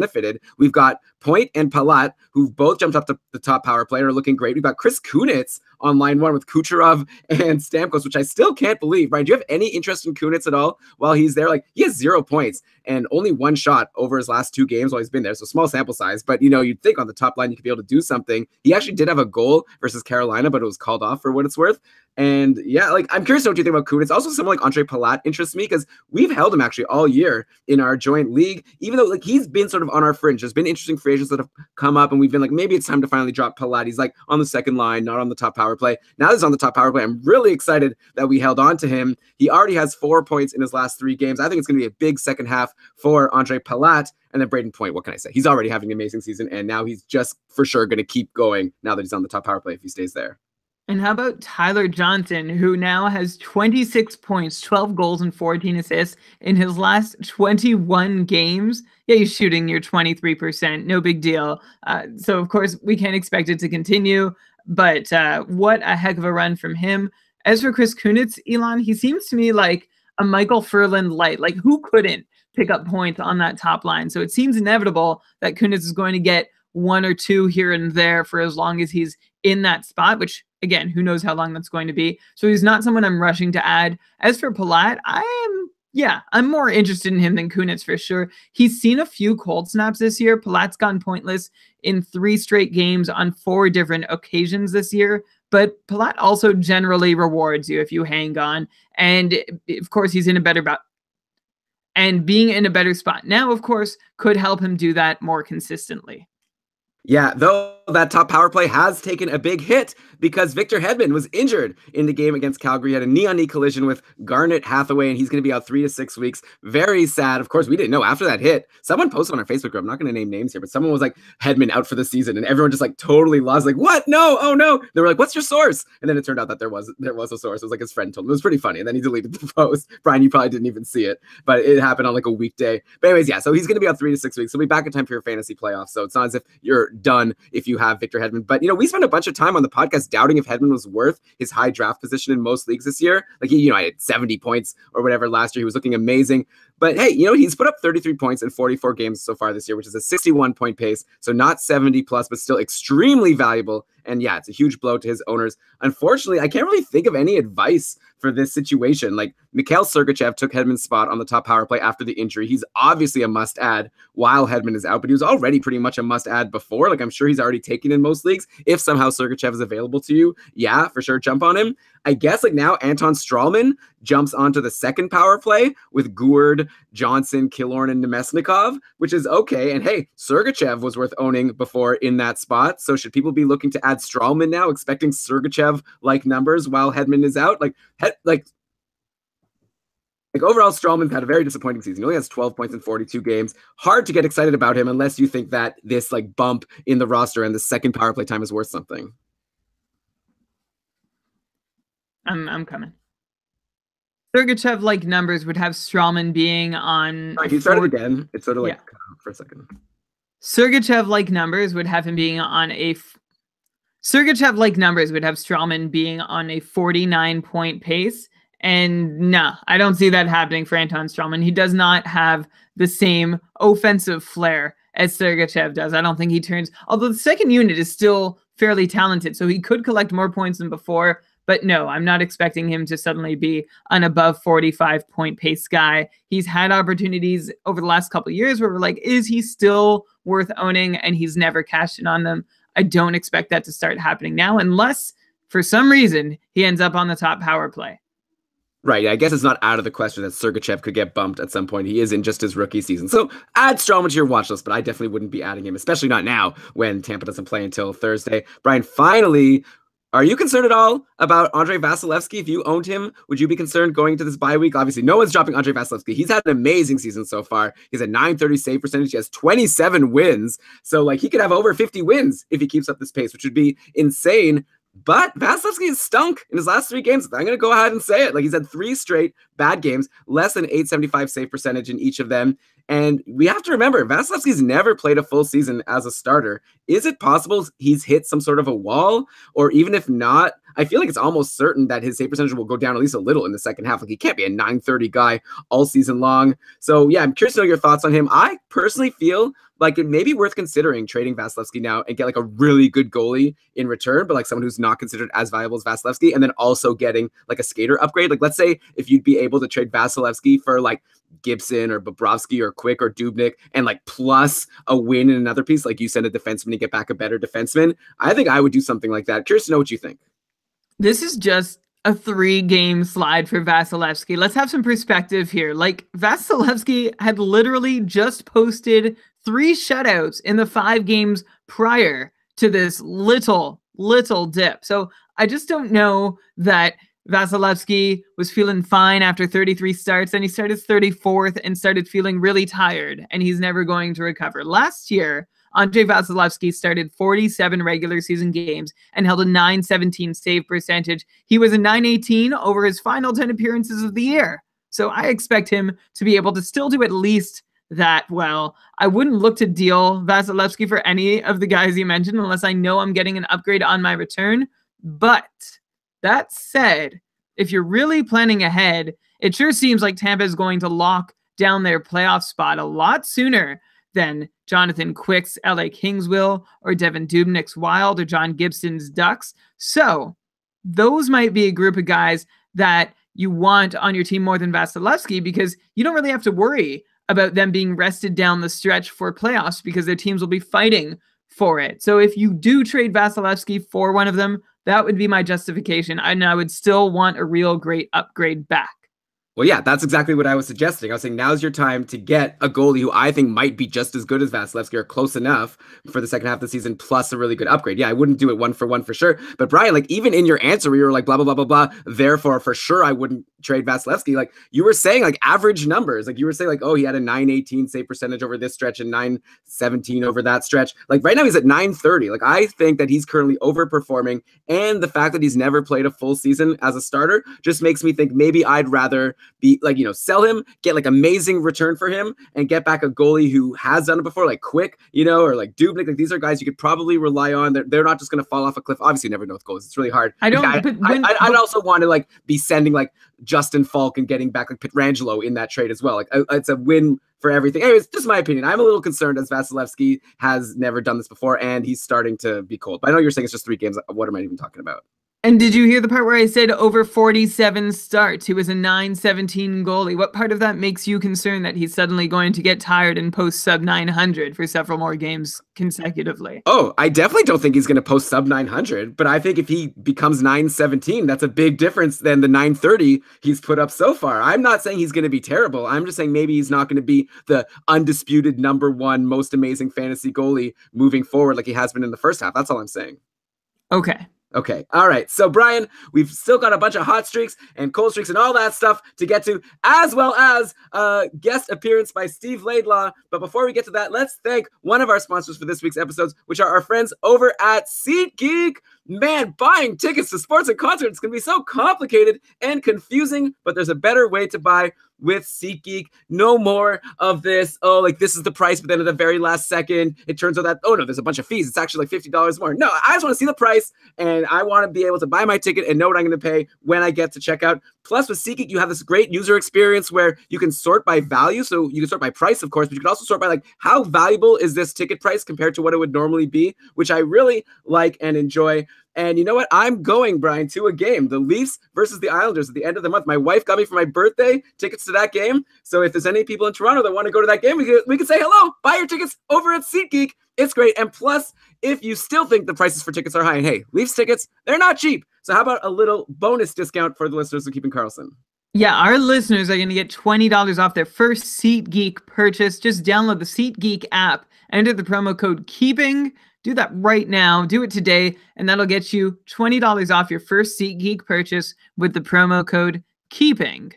We've got Point and Palat, who've both jumped up to the top power play and are looking great. We've got Chris Kunitz on line one with Kucherov and Stamkos, which I still can't believe. Brian, do you have any interest in Kunitz at all while he's there? Like, he has 0 points and only 1 shot over his last 2 games while he's been there. So small sample size, but you know, you'd think on the top line you could be able to do something. He actually did have a goal versus Carolina, but it was called off for what it's worth. And yeah, like, I'm curious to know what you think about Kunitz. Also, someone like Andre Palat interests me because we've held him actually all year in our joint league, even though like he's been sort of on our fringe. There's been interesting free agents that have come up and we've been like, maybe it's time to finally drop Palat. He's like on the second line, not on the top power play. Now that he's on the top power play, I'm really excited that we held on to him. He already has 4 points in his last 3 games. I think it's going to be a big second half for Andre Palat. And then Braden Point, what can I say? He's already having an amazing season, and now he's just for sure going to keep going now that he's on the top power play if he stays there. And how about Tyler Johnson, who now has 26 points, 12 goals, and 14 assists in his last 21 games? Yeah, he's shooting near 23%. No big deal. So, of course, we can't expect it to continue. But what a heck of a run from him. As for Chris Kunitz, Elon, he seems to me like a Michael Furland light. Like, who couldn't pick up points on that top line? So it seems inevitable that Kunitz is going to get 1 or 2 here and there for as long as he's in that spot, which, again, who knows how long that's going to be. So he's not someone I'm rushing to add. As for Palat, I'm more interested in him than Kunitz for sure. He's seen a few cold snaps this year. Palat's gone pointless in 3 straight games on 4 different occasions this year. But Palat also generally rewards you if you hang on. And of course, he's in a better and being in a better spot now, of course, could help him do that more consistently. Yeah, though that top power play has taken a big hit because Victor Hedman was injured in the game against Calgary. He had a knee-on-knee collision with Garnet Hathaway, and he's going to be out 3 to 6 weeks. Very sad. Of course, we didn't know after that hit. Someone posted on our Facebook group, I'm not going to name names here, but someone was like, Hedman out for the season, and everyone just like totally lost. Like, what? No, oh no. They were like, what's your source? And then it turned out that there was a source. It was like his friend told him. It was pretty funny, and then he deleted the post. Brian, you probably didn't even see it, but it happened on like a weekday. But anyways, yeah, so he's going to be out 3 to 6 weeks. He'll be back in time for your fantasy playoffs. So it's not as if you're done if you have Victor Hedman. But, we spent a bunch of time on the podcast doubting if Hedman was worth his high draft position in most leagues this year. Like, he had 70 points or whatever last year. He was looking amazing. But hey, he's put up 33 points in 44 games so far this year, which is a 61-point pace. So not 70 plus, but still extremely valuable. And yeah, it's a huge blow to his owners. Unfortunately, I can't really think of any advice for this situation. Like, Mikhail Sergachev took Hedman's spot on the top power play after the injury. He's obviously a must-add while Hedman is out, but he was already pretty much a must-add before. Like, I'm sure he's already taken in most leagues. If somehow Sergachev is available to you, yeah, for sure, jump on him. I guess like now Anton Strawman jumps onto the second power play with Gourde, Johnson, Killorn, and Nemesnikov, which is okay. And hey, Sergachev was worth owning before in that spot. So should people be looking to add Strawman now, expecting Sergachev-like numbers while Hedman is out? Like overall, Strawman's had a very disappointing season. He only has 12 points in 42 games. Hard to get excited about him unless you think that this like bump in the roster and the second power play time is worth something. I'm coming. Sergachev-like numbers would have Strawman being on... Sorry, can you start it again? It's sort of like cut out for a second. Sergachev-like numbers would have him being on a... Sergachev-like numbers would have Strawman being on a 49-point pace. And no, I don't see that happening for Anton Strawman. He does not have the same offensive flair as Sergachev does. I don't think he turns... Although the second unit is still fairly talented, so he could collect more points than before. But no, I'm not expecting him to suddenly be an above 45-point pace guy. He's had opportunities over the last couple of years where we're like, is he still worth owning? And he's never cashed in on them. I don't expect that to start happening now unless, for some reason, he ends up on the top power play. Right. I guess it's not out of the question that Sergachev could get bumped at some point. He is in just his rookie season. So add Strawman to your watch list, but I definitely wouldn't be adding him, especially not now when Tampa doesn't play until Thursday. Brian, finally... Are you concerned at all about Andrei Vasilevskiy? If you owned him, would you be concerned going into this bye week? Obviously, no one's dropping Andrei Vasilevskiy. He's had an amazing season so far. He's a .930 save percentage. He has 27 wins. So, like, he could have over 50 wins if he keeps up this pace, which would be insane. But Vasilevskiy has stunk in his last 3 games. I'm going to go ahead and say it. Like, he's had 3 straight bad games, less than 875 save percentage in each of them. And we have to remember, Vasilevskiy's never played a full season as a starter. Is it possible he's hit some sort of a wall? Or even if not, I feel like it's almost certain that his save percentage will go down at least a little in the second half. Like, he can't be a .930 guy all season long. So, yeah, I'm curious to know your thoughts on him. I personally feel like it may be worth considering trading Vasilevskiy now and get like a really good goalie in return, but like someone who's not considered as valuable as Vasilevskiy, and then also getting like a skater upgrade. Like, let's say if you'd be able to trade Vasilevskiy for like Gibson or Bobrovsky or Quick or Dubnyk and like plus a win in another piece, like you send a defenseman to get back a better defenseman. I think I would do something like that. Curious to know what you think. This is just a 3-game slide for Vasilevskiy. Let's have some perspective here. Like, Vasilevskiy had literally just posted 3 shutouts in the 5 games prior to this little dip. So I just don't know that Vasilevskiy was feeling fine after 33 starts, and he started 34th and started feeling really tired, and he's never going to recover. Last year, Andrei Vasilevskiy started 47 regular season games and held a .917 save percentage. He was a .918 over his final 10 appearances of the year. So I expect him to be able to still do at least that well. I wouldn't look to deal Vasilevskiy for any of the guys you mentioned unless I know I'm getting an upgrade on my return. But that said, if you're really planning ahead, it sure seems like Tampa is going to lock down their playoff spot a lot sooner than Jonathan Quick's LA Kings will, or Devin Dubnyk's Wild, or John Gibson's Ducks. So those might be a group of guys that you want on your team more than Vasilevskiy, because you don't really have to worry about them being rested down the stretch for playoffs because their teams will be fighting for it. So if you do trade Vasilevskiy for one of them, that would be my justification. And I would still want a real great upgrade back. Well, yeah, that's exactly what I was suggesting. I was saying now's your time to get a goalie who I think might be just as good as Vasilevsky or close enough for the second half of the season, plus a really good upgrade. Yeah, I wouldn't do it one for sure. But Brian, like even in your answer where you were like blah blah blah blah blah, therefore for sure I wouldn't trade Vasilevsky. Like you were saying like average numbers. Like you were saying like, oh, he had a 918 save percentage over this stretch and 917 over that stretch. Like right now he's at 930. Like I think that he's currently overperforming, and the fact that he's never played a full season as a starter just makes me think maybe I'd rather be like, sell him, get like amazing return for him, and get back a goalie who has done it before, like Quick, or like Dubnik. Like these are guys you could probably rely on. They're not just going to fall off a cliff. Obviously, you never know with goals. It's really hard. I don't. I'd also want to like be sending like Justin Falk and getting back like Pietrangelo in that trade as well. Like it's a win for everything. Anyways, just my opinion. I'm a little concerned as Vasilevsky has never done this before, and he's starting to be cold. But I know you're saying it's just 3 games. What am I even talking about? And did you hear the part where I said over 47 starts? He was a 917 goalie. What part of that makes you concerned that he's suddenly going to get tired and post sub 900 for several more games consecutively? Oh, I definitely don't think he's going to post sub 900, but I think if he becomes 917, that's a big difference than the 930 he's put up so far. I'm not saying he's going to be terrible. I'm just saying maybe he's not going to be the undisputed #1 most amazing fantasy goalie moving forward like he has been in the first half. That's all I'm saying. Okay. Okay. All right. So, Brian, we've still got a bunch of hot streaks and cold streaks and all that stuff to get to, as well as guest appearance by Steve Laidlaw. But before we get to that, let's thank one of our sponsors for this week's episodes, which are our friends over at SeatGeek. Man, buying tickets to sports and concerts can be so complicated and confusing, but there's a better way to buy with SeatGeek. No more of this, oh, like this is the price, but then at the very last second, it turns out that, oh no, there's a bunch of fees. It's actually like $50 more. No, I just want to see the price, and I want to be able to buy my ticket and know what I'm going to pay when I get to checkout. Plus, with SeatGeek, you have this great user experience where you can sort by value. So you can sort by price, of course, but you can also sort by like how valuable is this ticket price compared to what it would normally be, which I really like and enjoy. And you know what? I'm going, Brian, to a game. The Leafs versus the Islanders at the end of the month. My wife got me for my birthday tickets to that game. So if there's any people in Toronto that want to go to that game, we can say hello. Buy your tickets over at SeatGeek. It's great. And plus, if you still think the prices for tickets are high, and hey, Leafs tickets, they're not cheap. So how about a little bonus discount for the listeners of Keeping Karlsson? Yeah, our listeners are going to get $20 off their first SeatGeek purchase. Just download the SeatGeek app, enter the promo code KEEPING. Do that right now. Do it today, and that'll get you $20 off your first SeatGeek purchase with the promo code KEEPING.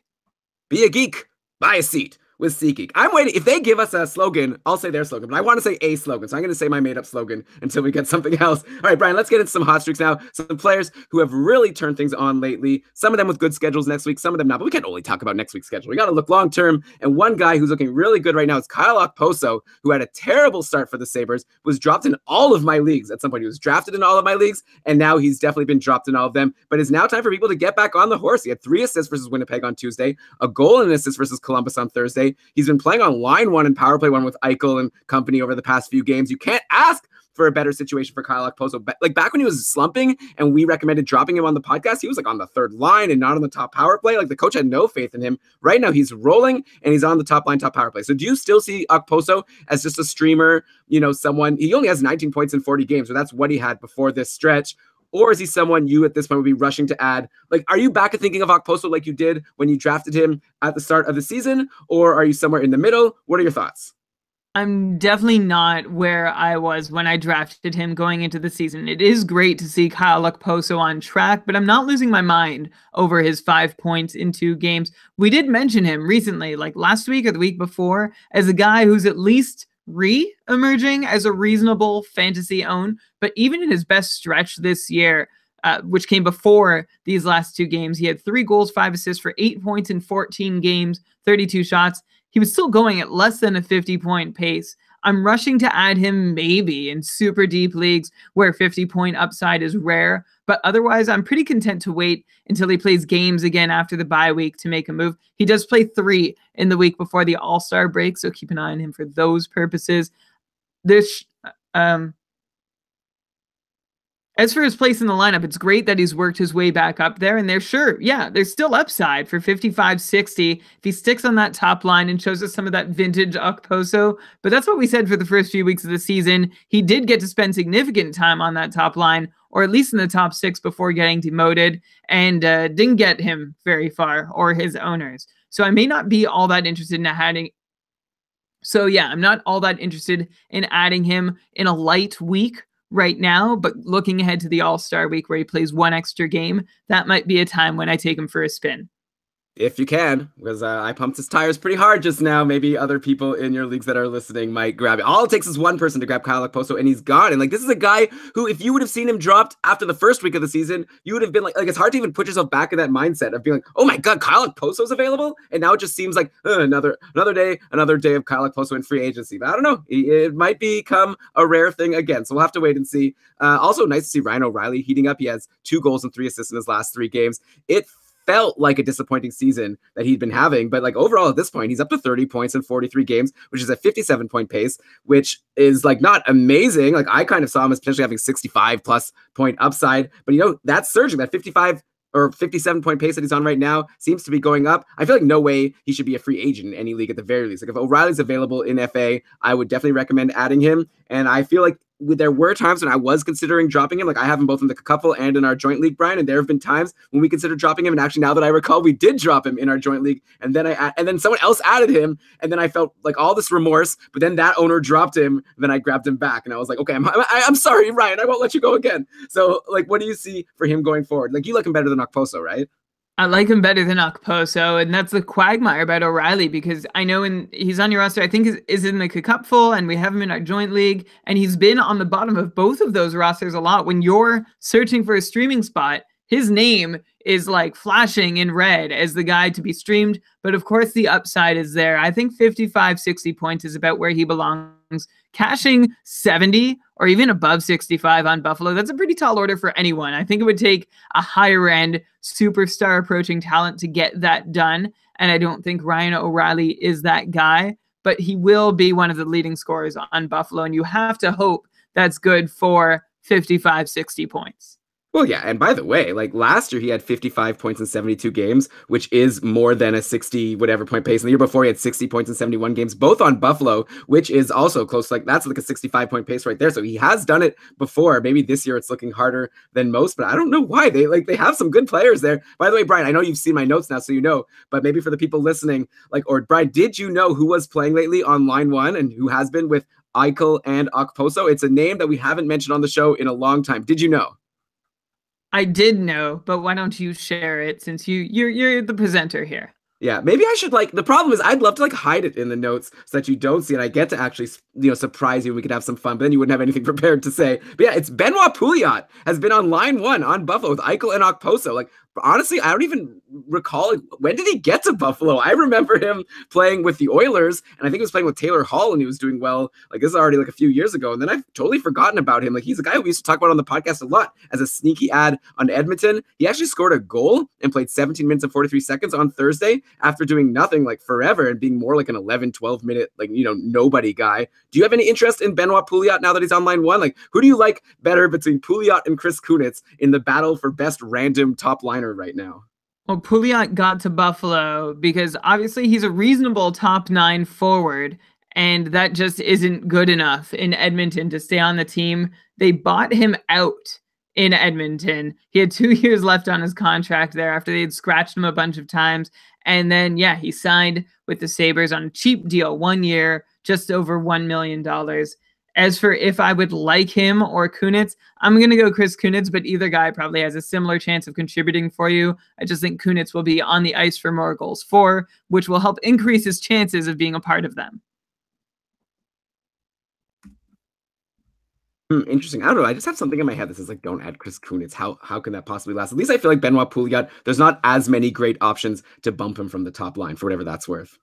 Be a geek. Buy a seat with SeatGeek. I'm waiting. If they give us a slogan, I'll say their slogan, but I want to say a slogan. So I'm going to say my made up slogan until we get something else. All right, Brian, let's get into some hot streaks now. Some players who have really turned things on lately. Some of them with good schedules next week, some of them not, but we can't only talk about next week's schedule. We got to look long term. And one guy who's looking really good right now is Kyle Okposo, who had a terrible start for the Sabres, was dropped in all of my leagues at some point. He was drafted in all of my leagues, and now he's definitely been dropped in all of them. But it's now time for people to get back on the horse. He had 3 assists versus Winnipeg on Tuesday, a goal and an assist versus Columbus on Thursday. He's been playing on line 1 and power play 1 with Eichel and company over the past few games. You can't ask for a better situation for Kyle Okposo. Like back when he was slumping and we recommended dropping him on the podcast, he was like on the 3rd line and not on the top power play. Like the coach had no faith in him. Right now he's rolling and he's on the top line, top power play. So do you still see Okposo as just a streamer, someone, he only has 19 points in 40 games, so that's what he had before this stretch? Or is he someone you at this point would be rushing to add? Like, are you back at thinking of Okposo like you did when you drafted him at the start of the season? Or are you somewhere in the middle? What are your thoughts? I'm definitely not where I was when I drafted him going into the season. It is great to see Kyle Okposo on track, but I'm not losing my mind over his 5 points in 2 games. We did mention him recently, like last week or the week before, as a guy who's at least re-emerging as a reasonable fantasy own, but even in his best stretch this year, which came before these last 2 games, he had 3 goals, 5 assists for 8 points in 14 games, 32 shots. He was still going at less than a 50-point pace. I'm rushing to add him maybe in super deep leagues where 50-point upside is rare, but otherwise I'm pretty content to wait until he plays games again after the bye week to make a move. He does play 3 in the week before the All-Star break, so keep an eye on him for those purposes. As for his place in the lineup, it's great that he's worked his way back up there. And there's there's still upside for 55-60 if he sticks on that top line and shows us some of that vintage Okposo. But that's what we said for the first few weeks of the season. He did get to spend significant time on that top line, or at least in the top six before getting demoted, and didn't get him very far, or his owners. So I may not be all that interested in adding. So yeah, I'm not all that interested in adding him in a light week right now, but looking ahead to the All-Star week where he plays one extra game, that might be a time when I take him for a spin. If you can, because I pumped his tires pretty hard just now. Maybe other people in your leagues that are listening might grab it. All it takes is one person to grab Kyle Okposo, and he's gone. And like, this is a guy who, if you would have seen him dropped after the first week of the season, you would have been like it's hard to even put yourself back in that mindset of being like, oh my God, Kyle Okposo's available. And now it just seems like another day of Kyle Okposo in free agency. But I don't know, it might become a rare thing again. So we'll have to wait and see. Also, nice to see Ryan O'Reilly heating up. He has 2 goals and 3 assists in his last 3 games. It felt like a disappointing season that he'd been having, but like overall at this point, he's up to 30 points in 43 games, which is a 57-point pace, which is like not amazing. Like I kind of saw him as potentially having 65+ point upside, but that's surging. That 55 or 57-point pace that he's on right now seems to be going up. I feel like no way he should be a free agent in any league at the very least. Like if O'Reilly's available in FA, I would definitely recommend adding him. And I feel like there were times when I was considering dropping him. Like I have him both in the couple and in our joint league, Brian. And there have been times when we considered dropping him. And actually, now that I recall, we did drop him in our joint league. And then someone else added him. And then I felt like all this remorse. But then that owner dropped him. And then I grabbed him back. And I was like, okay, I'm sorry, Ryan. I won't let you go again. So like, what do you see for him going forward? Like you like him better than Okposo, right? I like him better than Okposo, and that's the quagmire about O'Reilly, because I know he's on your roster, I think is in the cupful, and we have him in our joint league, and he's been on the bottom of both of those rosters a lot. When you're searching for a streaming spot, his name is like flashing in red as the guy to be streamed, but of course the upside is there. I think 55-60 points is about where he belongs. Cashing 70 or even above 65 on Buffalo, that's a pretty tall order for anyone. I think it would take a higher end superstar approaching talent to get that done, and I don't think Ryan O'Reilly is that guy, but he will be one of the leading scorers on Buffalo, and you have to hope that's good for 55-60 points. Well, yeah, and by the way, like last year he had 55 points in 72 games, which is more than a 60 whatever point pace. And the year before he had 60 points in 71 games, both on Buffalo, which is also close. Like that's like a 65-point pace right there. So he has done it before. Maybe this year it's looking harder than most, but I don't know why. They have some good players there. By the way, Brian, I know you've seen my notes now, so you know, but maybe for the people listening, or Brian, did you know who was playing lately on line 1 and who has been with Eichel and Okposo? It's a name that we haven't mentioned on the show in a long time. Did you know? I did know, but why don't you share it since you're the presenter here? Yeah, maybe I should the problem is I'd love to hide it in the notes so that you don't see it. I get to actually, surprise you. We could have some fun, but then you wouldn't have anything prepared to say. But yeah, it's Benoit Pouliot has been on line 1 on Buffalo with Eichel and Okposo. Honestly, I don't even recall when did he get to Buffalo. I remember him playing with the Oilers, and I think he was playing with Taylor Hall, and he was doing well. This is already a few years ago, and then I've totally forgotten about him. He's a guy we used to talk about on the podcast a lot as a sneaky ad on Edmonton. He actually scored a goal and played 17 minutes and 43 seconds on Thursday after doing nothing forever and being more like an 11, 12 minute nobody guy. Do you have any interest in Benoit Pouliot now that he's on line 1? Who do you like better between Pouliot and Chris Kunitz in the battle for best random top liner right now? Well, Pouliot got to Buffalo because obviously he's a reasonable top 9 forward, and that just isn't good enough in Edmonton to stay on the team. They bought him out in Edmonton. He had 2 years left on his contract there after they had scratched him a bunch of times. And then, yeah, he signed with the Sabres on a cheap deal, 1 year, just over $1 million. As for if I would like him or Kunitz, I'm going to go Chris Kunitz, but either guy probably has a similar chance of contributing for you. I just think Kunitz will be on the ice for more goals for, which will help increase his chances of being a part of them. Interesting. I don't know. I just have something in my head that says don't add Chris Kunitz. How can that possibly last? At least I feel like Benoit Pouliot, there's not as many great options to bump him from the top line for whatever that's worth.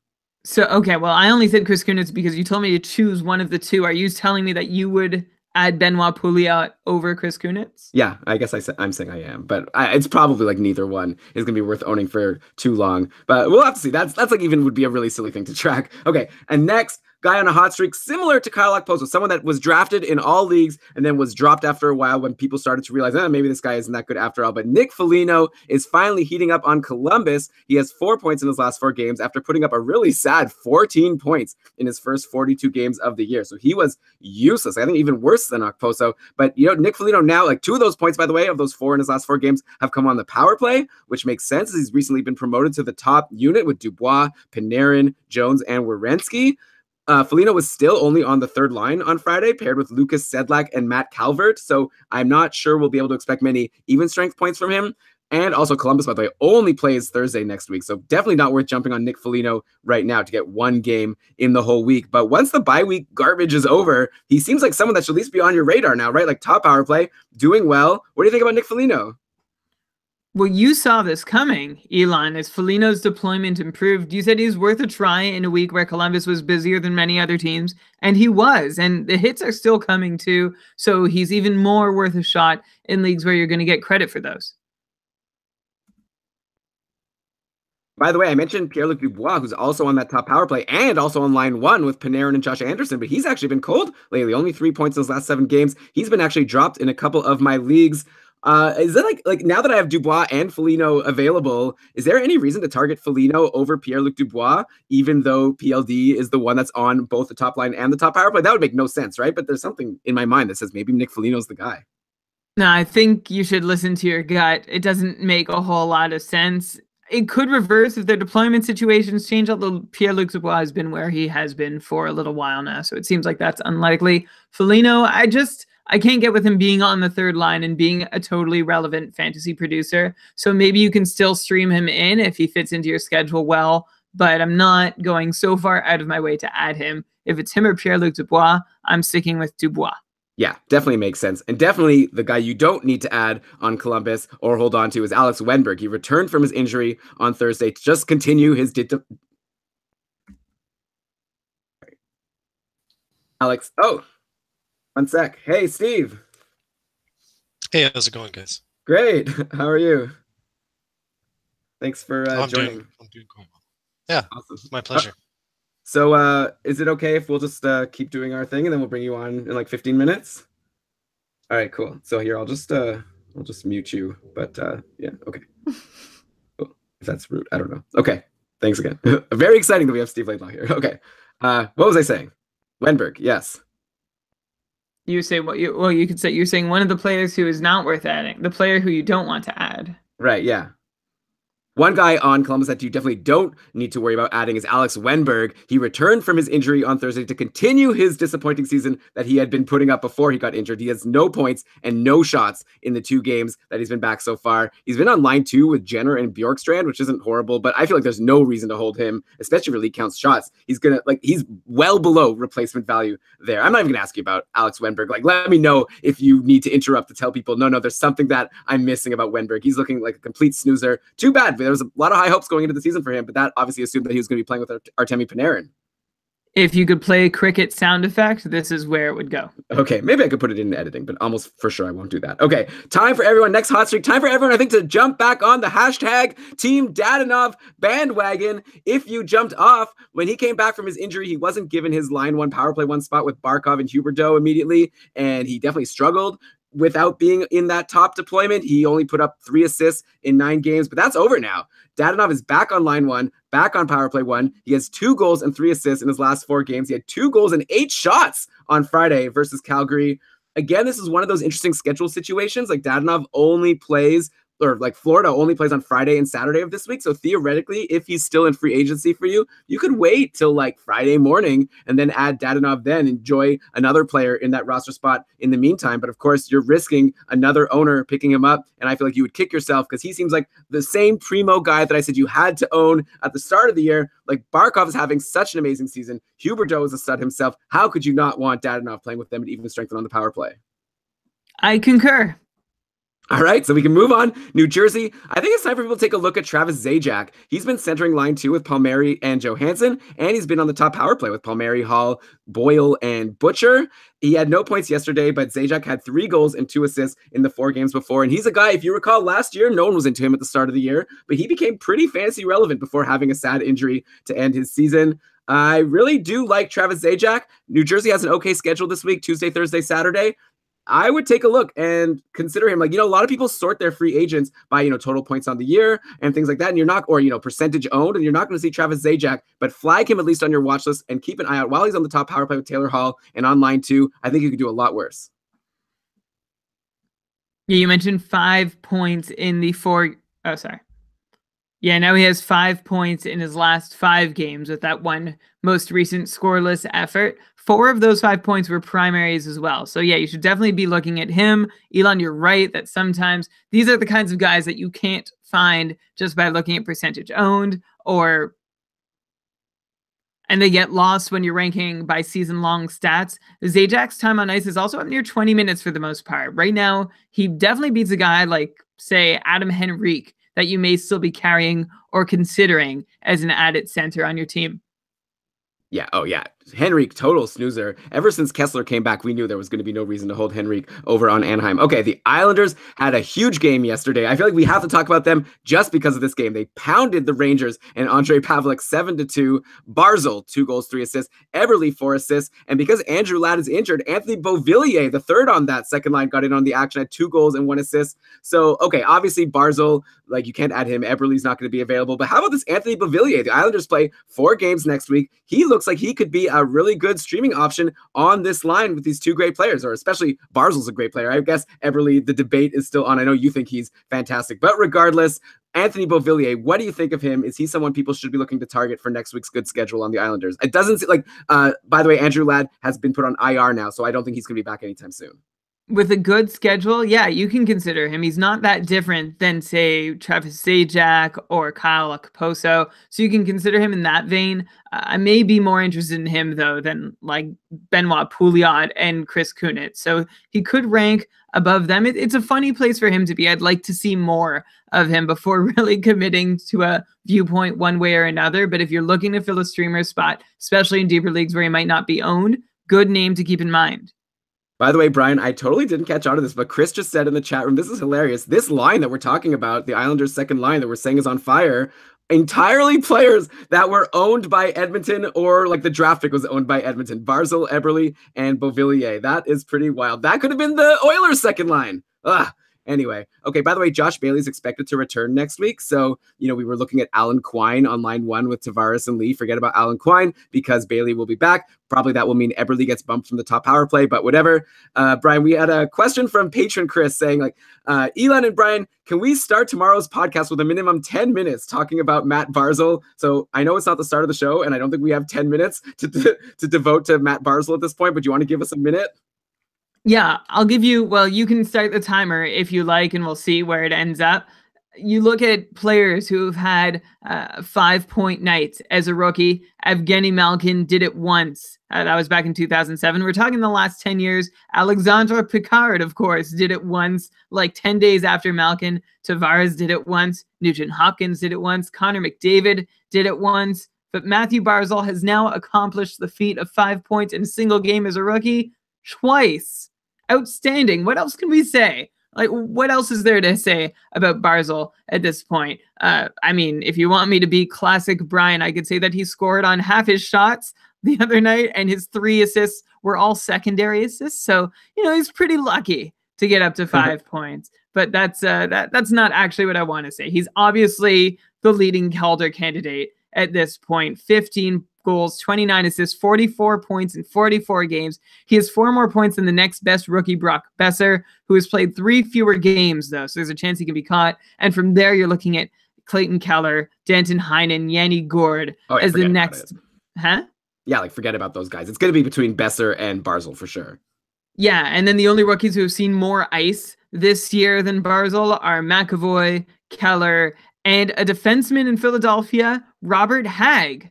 So, okay, well, I only said Chris Kunitz because you told me to choose one of the two. Are you telling me that you would add Benoit Pouliot over Chris Kunitz? Yeah, I guess I'm saying I am, but it's probably neither one is going to be worth owning for too long. But we'll have to see. That's even would be a really silly thing to track. Okay, and next, guy on a hot streak, similar to Kyle Okposo, someone that was drafted in all leagues and then was dropped after a while when people started to realize, maybe this guy isn't that good after all. But Nick Foligno is finally heating up on Columbus. He has 4 points in his last 4 games after putting up a really sad 14 points in his first 42 games of the year. So he was useless. I think even worse than Okposo. But, Nick Foligno now, like 2 of those points, by the way, of those 4 in his last 4 games have come on the power play, which makes sense as he's recently been promoted to the top unit with Dubois, Panarin, Jones, and Werenski. Foligno was still only on the third line on Friday, paired with Lucas Sedlak and Matt Calvert. So I'm not sure we'll be able to expect many even strength points from him. And also Columbus, by the way, only plays Thursday next week. So definitely not worth jumping on Nick Foligno right now to get 1 game in the whole week. But once the bye week garbage is over, he seems like someone that should at least be on your radar now, right? Like top power play, doing well. What do you think about Nick Foligno? Well, you saw this coming, Elon, as Foligno's deployment improved. You said he's worth a try in a week where Columbus was busier than many other teams, and he was, and the hits are still coming too, so he's even more worth a shot in leagues where you're going to get credit for those. By the way, I mentioned Pierre-Luc Dubois, who's also on that top power play and also on line 1 with Panarin and Josh Anderson, but he's actually been cold lately. Only 3 points in his last 7 games. He's been actually dropped in a couple of my leagues. Is that like now that I have Dubois and Foligno available, is there any reason to target Foligno over Pierre-Luc Dubois, even though PLD is the one that's on both the top line and the top power play? That would make no sense, right? But there's something in my mind that says maybe Nick Foligno's the guy. No, I think you should listen to your gut. It doesn't make a whole lot of sense. It could reverse if their deployment situations change, although Pierre-Luc Dubois has been where he has been for a little while now, so it seems like that's unlikely. Foligno, I can't get with him being on the third line and being a totally relevant fantasy producer, so maybe you can still stream him in if he fits into your schedule well, but I'm not going so far out of my way to add him. If it's him or Pierre-Luc Dubois, I'm sticking with Dubois. Yeah, definitely makes sense. And definitely the guy you don't need to add on Columbus or hold on to is Alex Wennberg. He returned from his injury on Thursday to just continue his... Alex, oh, 1 sec. Hey, Steve. Hey, how's it going, guys? Great. How are you? Thanks for joining. I'm doing cool. Yeah, awesome. My pleasure. So is it okay if we'll just keep doing our thing and then we'll bring you on in like 15 minutes? All right, cool. So here, I'll just mute you, but yeah, okay. Cool. If that's rude, I don't know. Okay, thanks again. Very exciting that we have Steve Laidlaw here. Okay, what was I saying? Wennberg, yes. You say what you could say. You're saying one of the players who is not worth adding, the player who you don't want to add. Right, yeah. One guy on Columbus that you definitely don't need to worry about adding is Alex Wennberg. He returned from his injury on Thursday to continue his disappointing season that he had been putting up before he got injured. He has no points and no shots in the 2 games that he's been back so far. He's been on line 2 with Jenner and Bjorkstrand, which isn't horrible, but I feel like there's no reason to hold him, especially for league counts shots. He's well below replacement value there. I'm not even gonna ask you about Alex Wennberg. Like, let me know if you need to interrupt to tell people, no, there's something that I'm missing about Wennberg. He's looking like a complete snoozer. Too bad. There was a lot of high hopes going into the season for him, but that obviously assumed that he was going to be playing with Artemi Panarin. If you could play cricket sound effect, this is where it would go. Okay, maybe I could put it in editing, but almost for sure I won't do that. Okay, time for everyone. Next hot streak. Time for everyone, I think, to jump back on the hashtag Team Dadonov bandwagon. If you jumped off when he came back from his injury, he wasn't given his line 1 power play 1 spot with Barkov and Huberdeau immediately, and he definitely struggled without being in that top deployment. He only put up 3 assists in 9 games, but that's over now. Dadonov is back on line 1, back on power play 1. He has 2 goals and 3 assists in his last 4 games. He had 2 goals and 8 shots on Friday versus Calgary. Again, this is one of those interesting schedule situations. Like Dadonov only plays, or like Florida only plays on Friday and Saturday of this week. So theoretically, if he's still in free agency for you, you could wait till like Friday morning and then add Dadonov then. Enjoy another player in that roster spot in the meantime. But of course, you're risking another owner picking him up. And I feel like you would kick yourself because he seems like the same primo guy that I said you had to own at the start of the year. Like Barkov is having such an amazing season. Huberdeau is a stud himself. How could you not want Dadonov playing with them and even strengthen on the power play? I concur. All right, so we can move on. New Jersey. I think it's time for people to take a look at Travis Zajac. He's been centering line 2 with Palmieri and Johansson, and he's been on the top power play with Palmieri, Hall, Boyle, and Butcher. He had no points yesterday, but Zajac had 3 goals and 2 assists in the 4 games before. And he's a guy, if you recall, last year, no one was into him at the start of the year, but he became pretty fantasy relevant before having a sad injury to end his season. I really do like Travis Zajac. New Jersey has an okay schedule this week, Tuesday, Thursday, Saturday. I would take a look and consider him. Like, a lot of people sort their free agents by, total points on the year and things like that. And you're not, or, percentage owned, and you're not going to see Travis Zajac, but flag him at least on your watch list and keep an eye out while he's on the top power play with Taylor Hall and on line 2. I think you could do a lot worse. Yeah, you mentioned 5 points in the 4. Oh, sorry. Yeah, now he has 5 points in his last 5 games with that one most recent scoreless effort. 4 of those 5 points were primaries as well. So yeah, you should definitely be looking at him. Elon, you're right that sometimes these are the kinds of guys that you can't find just by looking at percentage owned, and they get lost when you're ranking by season-long stats. Zajac's time on ice is also up near 20 minutes for the most part. Right now, he definitely beats a guy like, say, Adam Henrique, that you may still be carrying or considering as an added center on your team. Yeah. Oh, yeah. Henrique, total snoozer. Ever since Kessler came back, we knew there was going to be no reason to hold Henrique over on Anaheim. Okay, the Islanders had a huge game yesterday. I feel like we have to talk about them just because of this game. They pounded the Rangers and Andre Pavlik 7-2. Barzal, 2 goals, 3 assists. Eberle, 4 assists. And because Andrew Ladd is injured, Anthony Beauvillier, the third on that second line, got in on the action at 2 goals and 1 assist. So, okay, obviously Barzal, like, you can't add him. Eberle's not going to be available. But how about this Anthony Beauvillier? The Islanders play 4 games next week. He looks like he could be a really good streaming option on this line with these 2 great players, or especially Barzal's a great player. I guess Eberle, the debate is still on. I know you think he's fantastic, but regardless, Anthony Beauvillier, what do you think of him? Is he someone people should be looking to target for next week's good schedule on the Islanders? It doesn't seem like, by the way, Andrew Ladd has been put on IR now, so I don't think he's going to be back anytime soon. With a good schedule, yeah, you can consider him. He's not that different than, say, Travis Zajac or Kyle Okposo, so you can consider him in that vein. I may be more interested in him, though, than like Benoit Pouliot and Chris Kunitz, so he could rank above them. It's a funny place for him to be. I'd like to see more of him before really committing to a viewpoint one way or another, but if you're looking to fill a streamer spot, especially in deeper leagues where he might not be owned, good name to keep in mind. By the way, Brian, I totally didn't catch on to this, but Chris just said in the chat room, this is hilarious. This line that we're talking about, the Islanders' second line that we're saying is on fire, entirely players that were owned by Edmonton, or like the draft pick was owned by Edmonton. Barzal, Eberle, and Beauvillier. That is pretty wild. That could have been the Oilers' second line. Ugh. Anyway, okay, by the way, Josh Bailey's expected to return next week. So, we were looking at Alan Quine on line 1 with Tavares and Lee. Forget about Alan Quine because Bailey will be back. Probably that will mean Eberle gets bumped from the top power play, but whatever. Brian, we had a question from patron Chris saying, like, Elon and Brian, can we start tomorrow's podcast with a minimum 10 minutes talking about Matt Barzal? So I know it's not the start of the show, and I don't think we have 10 minutes to devote to Matt Barzal at this point, but do you want to give us a minute? Yeah, I'll give you, well, you can start the timer if you like, and we'll see where it ends up. You look at players who've had 5-point nights as a rookie. Evgeny Malkin did it once. That was back in 2007. We're talking the last 10 years. Alexandre Picard, of course, did it once, like 10 days after Malkin. Tavares did it once. Nugent Hopkins did it once. Connor McDavid did it once. But Matthew Barzal has now accomplished the feat of 5 points in a single game as a rookie twice. Outstanding. What else can we say? Like, what else is there to say about Barzal at this point? I mean, if you want me to be classic Brian, I could say that he scored on half his shots the other night, and his 3 assists were all secondary assists. So, he's pretty lucky to get up to 5 points. But that's not actually what I want to say. He's obviously the leading Calder candidate at this point. 15 goals, 29 assists, 44 points in 44 games. He has 4 more points than the next best rookie, Brock Besser, who has played 3 fewer games, though, so there's a chance he can be caught. And from there, you're looking at Clayton Keller, Danton Heinen, Yanni Gourde as the next. Huh? Yeah, like, forget about those guys. It's going to be between Besser and Barzal for sure. Yeah, and then the only rookies who have seen more ice this year than Barzal are McAvoy, Keller, and a defenseman in Philadelphia, Robert Hagg.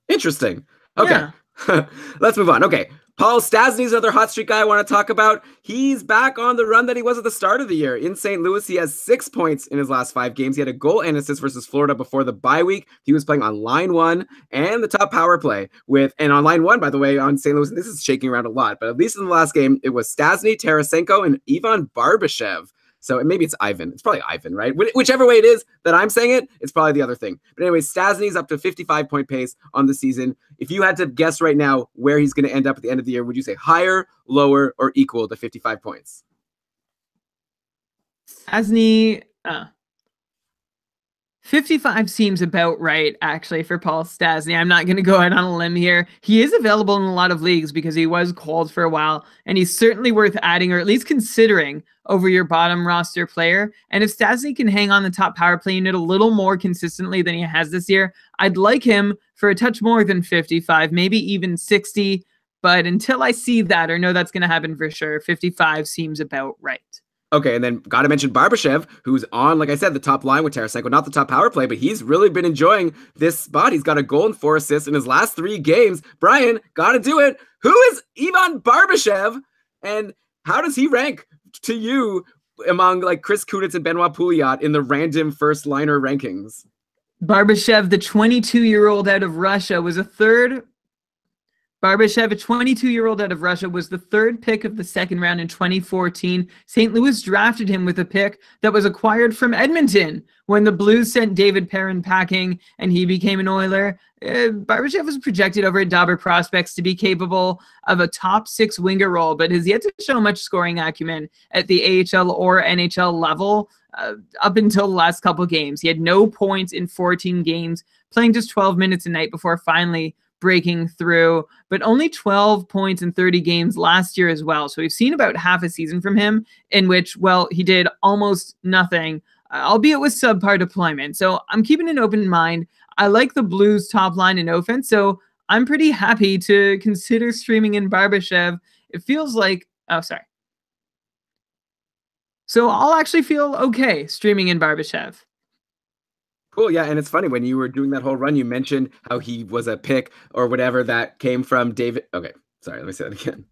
Interesting. Okay. Yeah. Let's move on. Okay. Paul Stastny's another hot streak guy I want to talk about. He's back on the run that he was at the start of the year. In St. Louis, he has 6 points in his last 5 games. He had a goal and assist versus Florida before the bye week. He was playing on line 1 and the top power play and on line 1, by the way, on St. Louis. This is shaking around a lot, but at least in the last game, it was Stastny, Tarasenko, and Ivan Barbashev. So maybe it's Ivan. It's probably Ivan, right? Whichever way it is that I'm saying it, it's probably the other thing. But anyway, Stastny's up to 55-point pace on the season. If you had to guess right now where he's going to end up at the end of the year, would you say higher, lower, or equal to 55 points? Stastny, 55 seems about right, actually, for Paul Stastny. I'm not going to go out on a limb here. He is available in a lot of leagues because he was called for a while, and he's certainly worth adding or at least considering over your bottom roster player. And if Stastny can hang on the top power play unit a little more consistently than he has this year, I'd like him for a touch more than 55, maybe even 60. But until I see that or know that's going to happen for sure, 55 seems about right. Okay, and then got to mention Barbashev, who's on, like I said, the top line with Tarasenko, not the top power play, but he's really been enjoying this spot. He's got a goal and 4 assists in his last 3 games. Brian, got to do it. Who is Ivan Barbashev, and how does he rank to you among like Chris Kunitz and Benoit Pouliot in the random first liner rankings? Barbashev, the 22-year-old out of Russia, was a 22-year-old out of Russia, was the 3rd pick of the 2nd round in 2014. St. Louis drafted him with a pick that was acquired from Edmonton when the Blues sent David Perrin packing and he became an Oiler. Barbashev was projected over at Dobber Prospects to be capable of a top 6 winger role, but has yet to show much scoring acumen at the AHL or NHL level up until the last couple games. He had no points in 14 games, playing just 12 minutes a night before finally breaking through, but only 12 points in 30 games last year as well. So we've seen about half a season from him in which, well, he did almost nothing, albeit with subpar deployment. So I'm keeping an open mind. I like the Blues top line and offense, so I'm pretty happy to consider streaming in Barbashev. It feels like, So I'll actually feel okay streaming in Barbashev. Cool, yeah, and it's funny, when you were doing that whole run, you mentioned how he was a pick or whatever that came from David. Okay, sorry, let me say that again.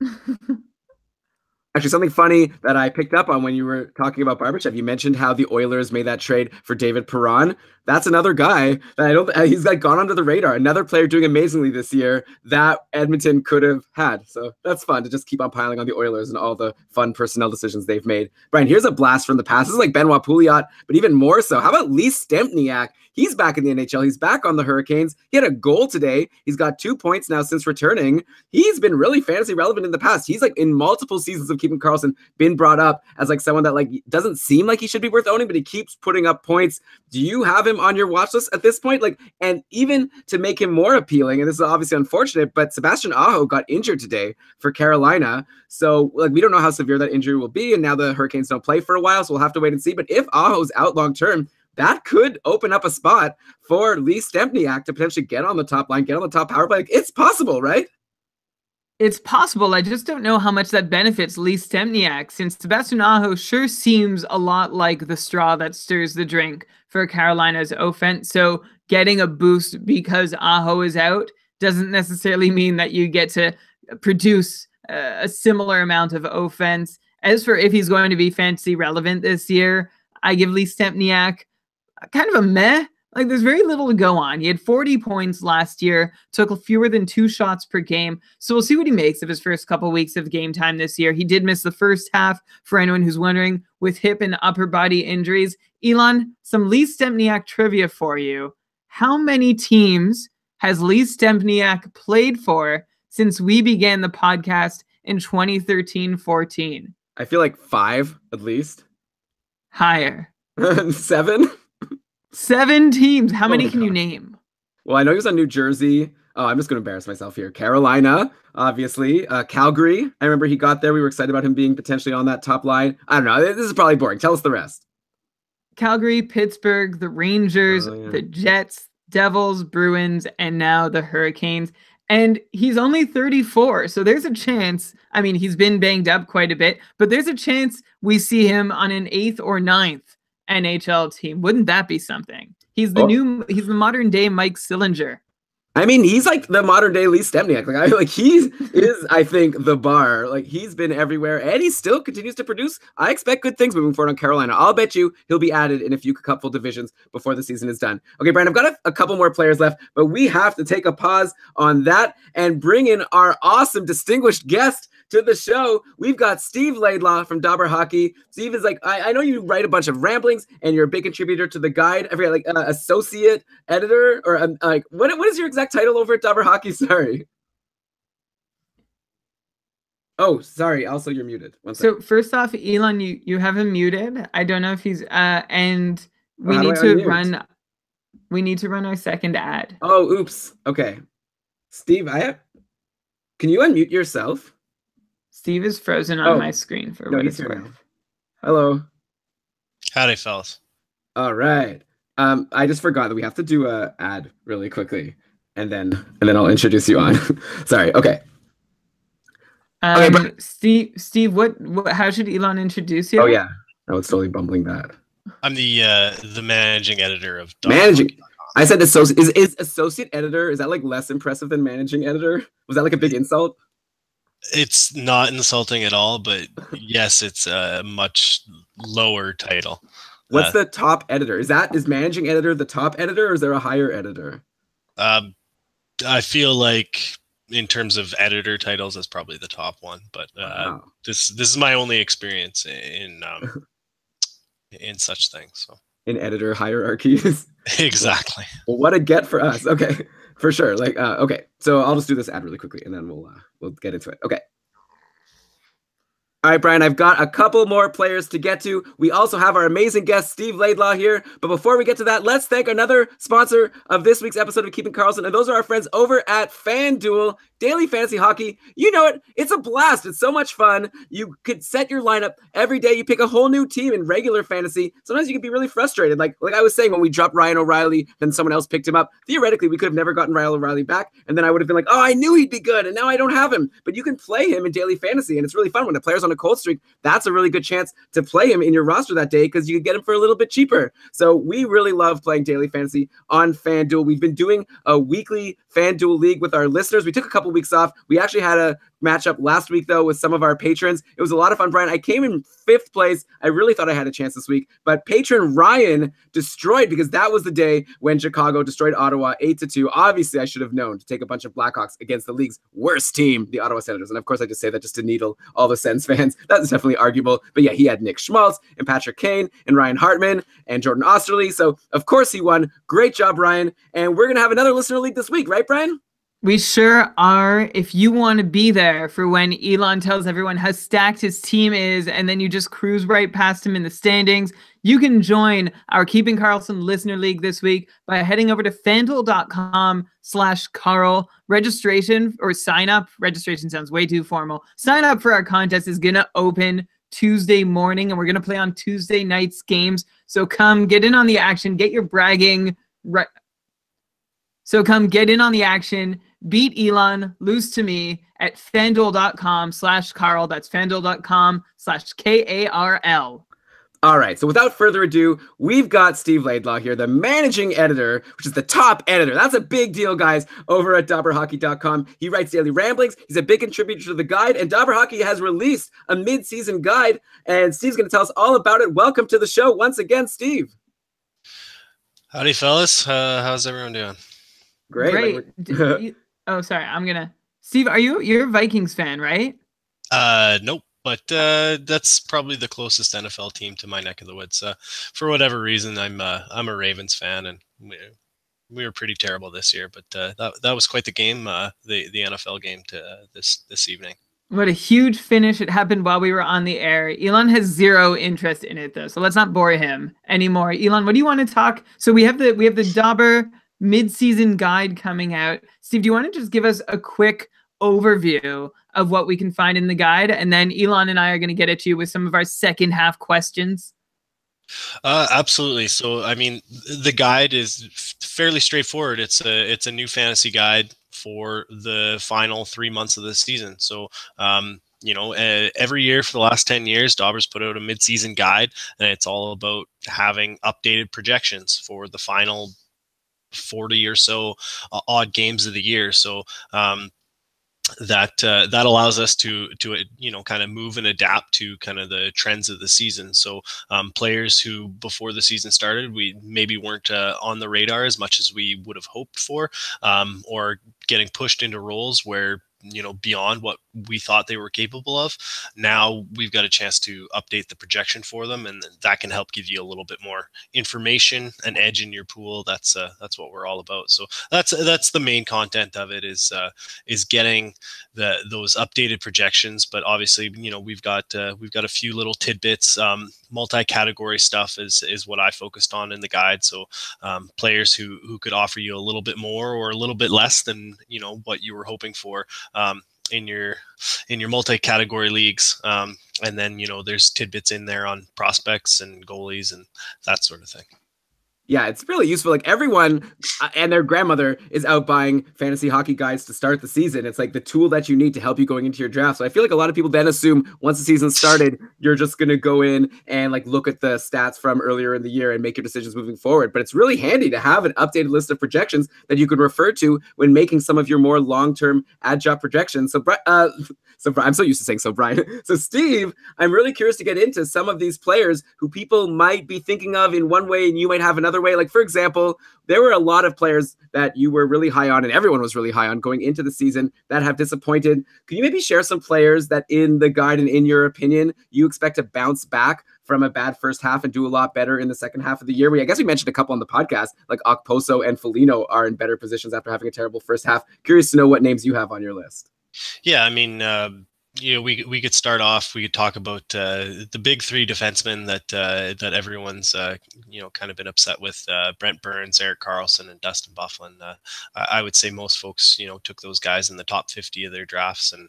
Actually, something funny that I picked up on when you were talking about Barbashev, you mentioned how the Oilers made that trade for David Perron. That's another guy that he's like gone under the radar. Another player doing amazingly this year that Edmonton could have had. So that's fun to just keep on piling on the Oilers and all the fun personnel decisions they've made. Brian, here's a blast from the past. This is like Benoit Pouliot, but even more so. How about Lee Stempniak? He's back in the NHL. He's back on the Hurricanes. He had a goal today. He's got 2 points now since returning. He's been really fantasy relevant in the past. He's like in multiple seasons of keeping Karlsson been brought up as like someone that like doesn't seem like he should be worth owning, but he keeps putting up points. Do you have him on your watch list at this point? Like, and even to make him more appealing, and this is obviously unfortunate, but Sebastian Aho got injured today for Carolina. So like we don't know how severe that injury will be, and now the Hurricanes don't play for a while, so we'll have to wait and see. But if Aho's out long term, that could open up a spot for Lee Stempniak to potentially get on the top line, get on the top power play. Like, it's possible, right? It's possible. I just don't know how much that benefits Lee Stempniak, since Sebastian Aho sure seems a lot like the straw that stirs the drink for Carolina's offense. So getting a boost because Aho is out doesn't necessarily mean that you get to produce a similar amount of offense. As for if he's going to be fantasy relevant this year, I give Lee Stempniak kind of a meh. Like, there's very little to go on. He had 40 points last year, took fewer than 2 shots per game. So we'll see what he makes of his first couple weeks of game time this year. He did miss the first half, for anyone who's wondering, with hip and upper body injuries. Elon, some Lee Stempniak trivia for you. How many teams has Lee Stempniak played for since we began the podcast in 2013-14? I feel like 5 at least. Higher. 7? 7 teams. How many can you name? Well, I know he was on New Jersey. Oh, I'm just going to embarrass myself here. Carolina, obviously. Calgary. I remember he got there. We were excited about him being potentially on that top line. I don't know. This is probably boring. Tell us the rest. Calgary, Pittsburgh, the Rangers, the Jets, Devils, Bruins, and now the Hurricanes. And he's only 34, so there's a chance. I mean, he's been banged up quite a bit, but there's a chance we see him on an 8th or 9th NHL team. Wouldn't that be something? He's the modern day Mike Sillinger. I mean, he's like the modern day Lee Stempniak. Like he is, I think, the bar. Like he's been everywhere, and he still continues to produce. I expect good things moving forward on Carolina. I'll bet you he'll be added in a few couple divisions before the season is done. Okay, Brian, I've got a couple more players left, but we have to take a pause on that and bring in our awesome, distinguished guest to the show. We've got Steve Laidlaw from Dobber Hockey. Steve is like, I know you write a bunch of ramblings, and you're a big contributor to the guide. I forget, like associate editor, or like what is your exact title over at Dobber Hockey? Sorry. Oh, sorry. Also, you're muted. So first off, Elon, you have him muted. I don't know if he's and we need to run. We need to run our second ad. Oh, oops. Okay, Steve, can you unmute yourself? Steve is frozen on my screen for what it's worth. Hello. Howdy, fellas. All right. I just forgot that we have to do a ad really quickly, and then I'll introduce you on. Sorry. Okay. Okay, Steve, what? How should Elon introduce you? Oh yeah, I was totally bumbling that. I'm the managing editor of managing. I said associate. Is associate editor? Is that like less impressive than managing editor? Was that like a big insult? It's not insulting at all, but yes, it's a much lower title. What's the top editor? Is managing editor the top editor, or is there a higher editor? I feel like in terms of editor titles, that's probably the top one. But wow. This is my only experience in such things. So in editor hierarchies. Exactly. Well, what a get for us. Okay, for sure. Like okay, so I'll just do this ad really quickly, and then we'll get into it. Okay. All right, Brian, I've got a couple more players to get to. We also have our amazing guest, Steve Laidlaw, here. But before we get to that, let's thank another sponsor of this week's episode of Keeping Karlsson. And those are our friends over at FanDuel. Daily fantasy hockey. You know it. It's a blast. It's so much fun. You could set your lineup every day. You pick a whole new team in regular fantasy. Sometimes you can be really frustrated. Like I was saying, when we dropped Ryan O'Reilly, then someone else picked him up. Theoretically, we could have never gotten Ryan O'Reilly back. And then I would have been like, oh, I knew he'd be good. And now I don't have him. But you can play him in daily fantasy. And it's really fun when a player's on a cold streak. That's a really good chance to play him in your roster that day because you could get him for a little bit cheaper. So we really love playing daily fantasy on FanDuel. We've been doing a weekly FanDuel league with our listeners. We took a couple weeks off. We actually had a matchup last week, though, with some of our patrons. It was a lot of fun, Brian. I came in 5th place. I really thought I had a chance this week, but patron Ryan destroyed because that was the day when Chicago destroyed Ottawa 8-2. Obviously, I should have known to take a bunch of Blackhawks against the league's worst team, the Ottawa Senators. And of course, I just say that just to needle all the Sens fans. That's definitely arguable. But yeah, he had Nick Schmaltz and Patrick Kane and Ryan Hartman and Jordan Osterley. So of course he won. Great job, Ryan. And we're going to have another listener league this week, right, Brian? We sure are. If you want to be there for when Elon tells everyone how stacked his team is, and then you just cruise right past him in the standings, you can join our Keeping Karlsson Listener League this week by heading over to FanDuel.com/Karl. Registration or sign up. Registration sounds way too formal. Sign up for our contest is going to open Tuesday morning, and we're going to play on Tuesday night's games. So come get in on the action. Get your bragging right. So come get in on the action. Beat Elon, lose to me at FanDuel.com/Karl. That's FanDuel.com/KARL. All right, so without further ado, we've got Steve Laidlaw here, the managing editor, which is the top editor. That's a big deal, guys, over at DobberHockey.com. He writes daily ramblings. He's a big contributor to the guide, and Dobber Hockey has released a mid-season guide, and Steve's going to tell us all about it. Welcome to the show once again, Steve. Howdy, fellas. How's everyone doing? Great. Oh, sorry. Steve, you're a Vikings fan, right? Nope. But that's probably the closest NFL team to my neck of the woods. For whatever reason, I'm a Ravens fan, and we were pretty terrible this year. But that was quite the game, the NFL game to this evening. What a huge finish. It happened while we were on the air. Elon has zero interest in it, though, so let's not bore him anymore. Elon, what do you want to talk? So we have the Dobber mid-season guide coming out. Steve, do you want to just give us a quick overview of what we can find in the guide? And then Elon and I are going to get at you with some of our second half questions. Absolutely. So, I mean, the guide is fairly straightforward. It's a new fantasy guide for the final 3 months of the season. So, every year for the last 10 years, Dobber's put out a mid-season guide, and it's all about having updated projections for the final 40 or so odd games of the year. So that allows us to kind of move and adapt to kind of the trends of the season. So players who before the season started, we maybe weren't on the radar as much as we would have hoped for, or getting pushed into roles where beyond what we thought they were capable of. Now we've got a chance to update the projection for them, and that can help give you a little bit more information, an edge in your pool. That's what we're all about. So that's the main content of it, is getting those updated projections. But obviously, we've got a few little tidbits. Multi-category stuff is what I focused on in the guide. So players who could offer you a little bit more or a little bit less than what you were hoping for in your multi-category leagues, and then there's tidbits in there on prospects and goalies and that sort of thing. Yeah, it's really useful. Like, everyone and their grandmother is out buying fantasy hockey guides to start the season. It's like the tool that you need to help you going into your draft. So I feel like a lot of people then assume once the season started, you're just going to go in and like look at the stats from earlier in the year and make your decisions moving forward. But it's really handy to have an updated list of projections that you can refer to when making some of your more long-term ad-job projections. So I'm so used to saying so, Brian. So Steve, I'm really curious to get into some of these players who people might be thinking of in one way and you might have another way. Like, for example, there were a lot of players that you were really high on and everyone was really high on going into the season that have disappointed. Can you maybe share some players that in the guide and in your opinion, you expect to bounce back from a bad first half and do a lot better in the second half of the year? I guess we mentioned a couple on the podcast, like Okposo and Foligno are in better positions after having a terrible first half. Curious to know what names you have on your list. Yeah, I mean, we could start off. We could talk about the big three defensemen that everyone's kind of been upset with: Brent Burns, Erik Karlsson, and Dustin Byfuglien. I would say most folks took those guys in the top 50 of their drafts and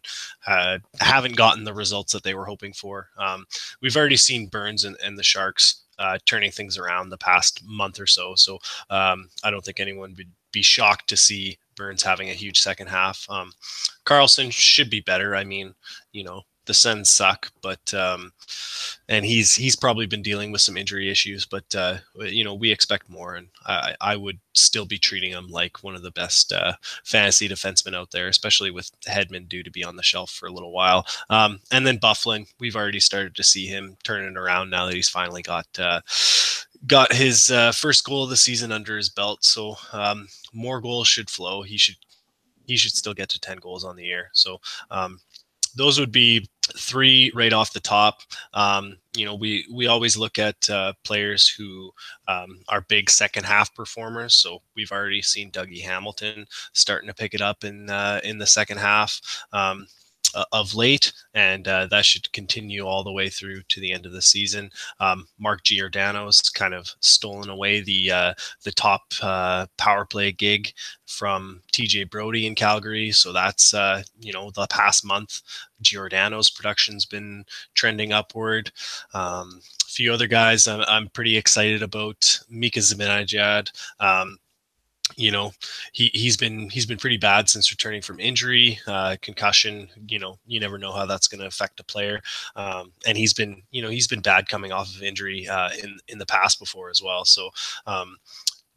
haven't gotten the results that they were hoping for. We've already seen Burns and the Sharks turning things around the past month or so. So I don't think anyone would be shocked to see Burns having a huge second half. Karlsson should be better. I mean, the Sens suck, but and he's probably been dealing with some injury issues, but we expect more, and I would still be treating him like one of the best fantasy defensemen out there, especially with Hedman due to be on the shelf for a little while. And then Byfuglien, we've already started to see him turning around now that he's finally got his first goal of the season under his belt. So more goals should flow. He should still get to 10 goals on the year. So those would be three right off the top. We always look at players who are big second half performers. So we've already seen Dougie Hamilton starting to pick it up in the second half of late, and that should continue all the way through to the end of the season. Mark Giordano's kind of stolen away the top power play gig from TJ Brody in Calgary. So that's the past month, Giordano's production's been trending upward. A few other guys I'm pretty excited about. Mika Zibanejad. He's been pretty bad since returning from injury, concussion. You never know how that's going to affect a player, and he's been bad coming off of injury in the past before as well. So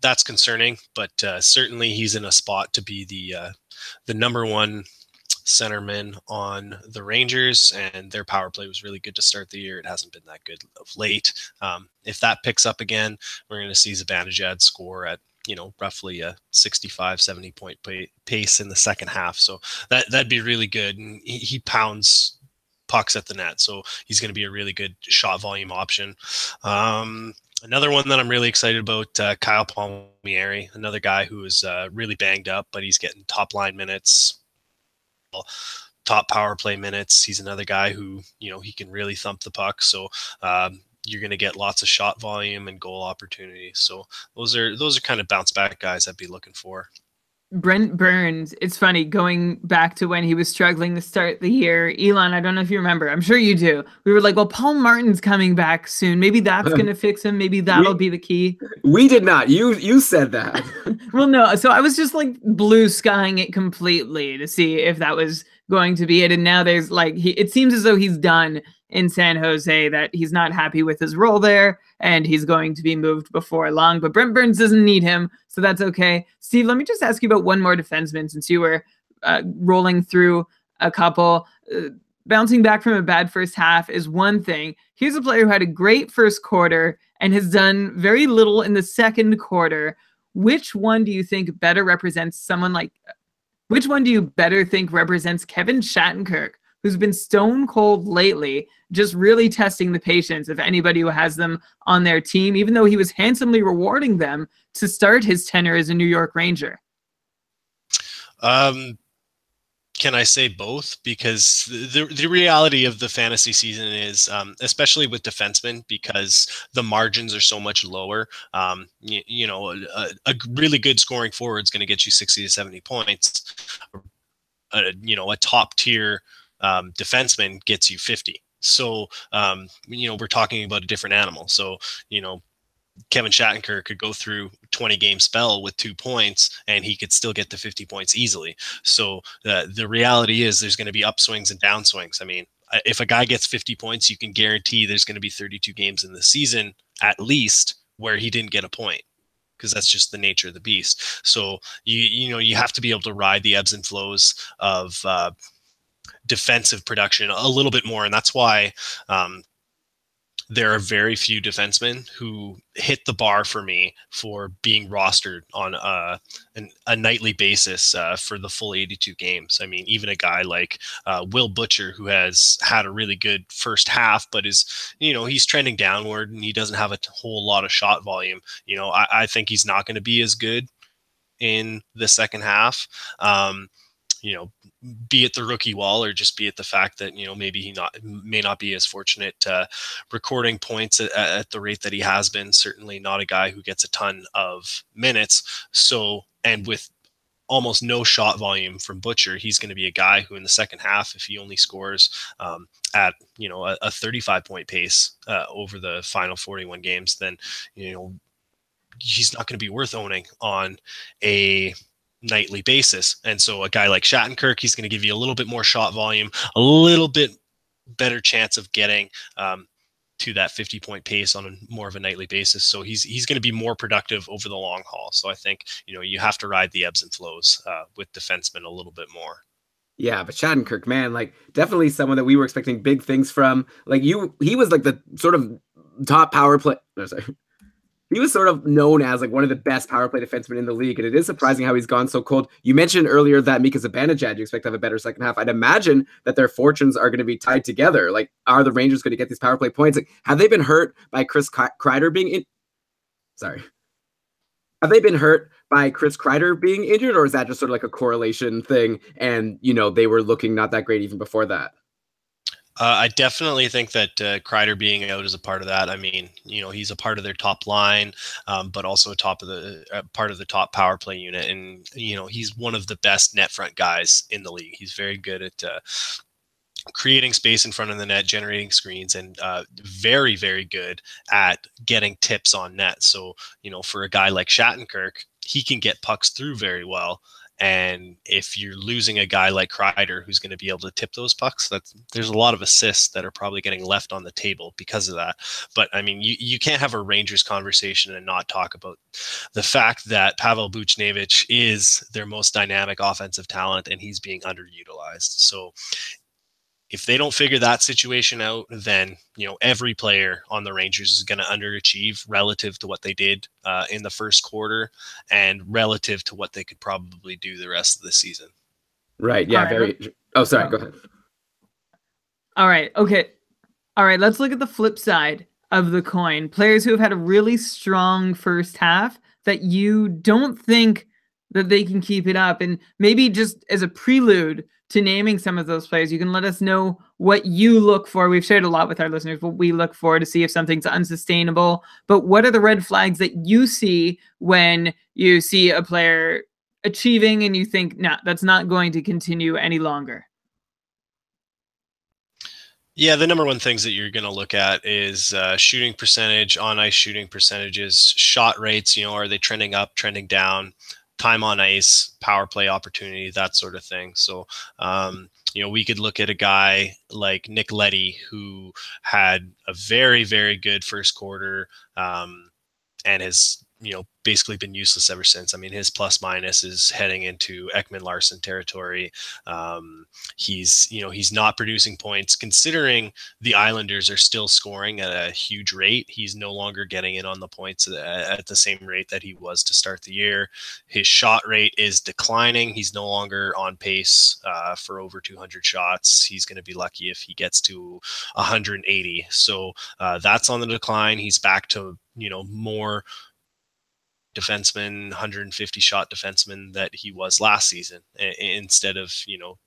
that's concerning, but certainly he's in a spot to be the number one centerman on the Rangers, and their power play was really good to start the year. It hasn't been that good of late. If that picks up again, we're going to see Zibanejad score at roughly a 65-70 point pace in the second half. So that'd be really good. And he pounds pucks at the net. So he's going to be a really good shot volume option. Another one that I'm really excited about, Kyle Palmieri, another guy who is really banged up, but he's getting top line minutes, top power play minutes. He's another guy who, he can really thump the puck. So, you're going to get lots of shot volume and goal opportunities. So those are kind of bounce back guys I'd be looking for. Brent Burns, it's funny, going back to when he was struggling to start the year. Elon, I don't know if you remember. I'm sure you do. We were like, well, Paul Martin's coming back soon. Maybe that's going to fix him. Maybe that'll be the key. We did not. You said that. Well, no. So I was just like blue skying it completely to see if that was going to be it. And now there's like, it seems as though he's done in San Jose, that he's not happy with his role there and he's going to be moved before long. But Brent Burns doesn't need him, so that's okay. Steve, let me just ask you about one more defenseman, since you were rolling through a couple. Bouncing back from a bad first half is one thing. Here's a player who had a great first quarter and has done very little in the second quarter. Which one do you think better represents someone like, which one do you better think represents Kevin Shattenkirk, who's been stone cold lately, just really testing the patience of anybody who has them on their team, even though he was handsomely rewarding them to start his tenure as a New York Ranger? Can I say both? Because the reality of the fantasy season is, especially with defensemen, because the margins are so much lower. You know, a really good scoring forward is going to get you 60 to 70 points. You know, a top tier defenseman gets you 50. So, you know, we're talking about a different animal. So, you know, Kevin Shattenkirk could go through 20-game spell with 2 points and he could still get to 50 points easily. So the reality is there's going to be upswings and downswings. I mean, if a guy gets 50 points, you can guarantee there's going to be 32 games in the season at least where he didn't get a point, because that's just the nature of the beast. So you know, you have to be able to ride the ebbs and flows of defensive production a little bit more. And that's why there are very few defensemen who hit the bar for me for being rostered on a nightly basis for the full 82 games. I mean, even a guy like Will Butcher, who has had a really good first half, but is, you know, he's trending downward and he doesn't have a whole lot of shot volume. You know, I think he's not going to be as good in the second half. You know, be it the rookie wall or just be it the fact that, you know, maybe he may not be as fortunate recording points at the rate that he has been. Certainly not a guy who gets a ton of minutes. So, and with almost no shot volume from Butcher, he's going to be a guy who in the second half, if he only scores at, you know, a 35-point pace over the final 41 games, then, you know, he's not going to be worth owning on a nightly basis. And so a guy like Shattenkirk, he's going to give you a little bit more shot volume, a little bit better chance of getting to that 50-point pace on more of a nightly basis. So he's going to be more productive over the long haul. So I think, you know, you have to ride the ebbs and flows with defensemen a little bit more. Yeah, but Shattenkirk, man, like definitely someone that we were expecting big things from. Like he was like the sort of top power play. No, sorry. He was sort of known as like one of the best power play defensemen in the league, and it is surprising how he's gone so cold. You mentioned earlier that Mika Zibanejad, you expect to have a better second half. I'd imagine that their fortunes are going to be tied together. Like, are the Rangers going to get these power play points? Like, have they been hurt by Chris Kreider being in? Sorry, have they been hurt by Chris Kreider being injured, or is that just sort of like a correlation thing? And you know, they were looking not that great even before that. I definitely think that Kreider being out is a part of that. I mean, you know, he's a part of their top line, but also a part of the top power play unit. And, you know, he's one of the best net front guys in the league. He's very good at creating space in front of the net, generating screens, and very, very good at getting tips on net. So, you know, for a guy like Shattenkirk, he can get pucks through very well. And if you're losing a guy like Kreider, who's going to be able to tip those pucks, there's a lot of assists that are probably getting left on the table because of that. But I mean, you can't have a Rangers conversation and not talk about the fact that Pavel Buchnevich is their most dynamic offensive talent and he's being underutilized. So if they don't figure that situation out, then, you know, every player on the Rangers is going to underachieve relative to what they did in the first quarter and relative to what they could probably do the rest of the season. Right. Yeah. Very. Oh, sorry. Go ahead. All right. Okay. All right. Let's look at the flip side of the coin. Players who have had a really strong first half that you don't think that they can keep it up. And maybe just as a prelude to naming some of those players, you can let us know what you look for. We've shared a lot with our listeners what we look for to see if something's unsustainable. But what are the red flags that you see when you see a player achieving and you think, no, that's not going to continue any longer? Yeah, the number one things that you're going to look at is shooting percentage, on-ice shooting percentages, shot rates. You know, are they trending up, trending down? Time on ice, power play opportunity, that sort of thing. So we could look at a guy like Nick Leddy, who had a very, very good first quarter, and has basically been useless ever since. I mean, his plus minus is heading into Ekman Larson territory. He's not producing points, considering the Islanders are still scoring at a huge rate. He's no longer getting in on the points at the same rate that he was to start the year. His shot rate is declining. He's no longer on pace for over 200 shots. He's going to be lucky if he gets to 180. So that's on the decline. He's back to more defenseman, 150 shot defenseman that he was last season, instead of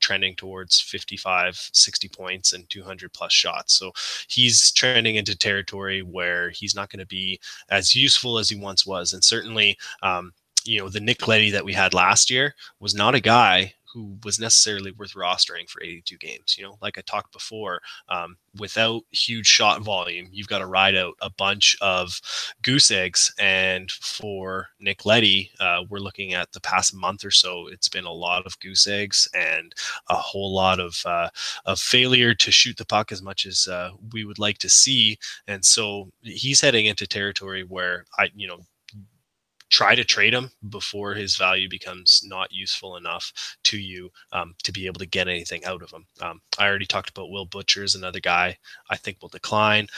trending towards 55, 60 points and 200 plus shots. So he's trending into territory where he's not going to be as useful as he once was. And certainly the Nick Leddy that we had last year was not a guy who was necessarily worth rostering for 82 games. Like I talked before, without huge shot volume, you've got to ride out a bunch of goose eggs. And for Nick Leddy, we're looking at the past month or so, it's been a lot of goose eggs and a whole lot of failure to shoot the puck as much as we would like to see. And so he's heading into territory where try to trade him before his value becomes not useful enough to you to be able to get anything out of him. I already talked about Will Butcher as another guy I think will decline.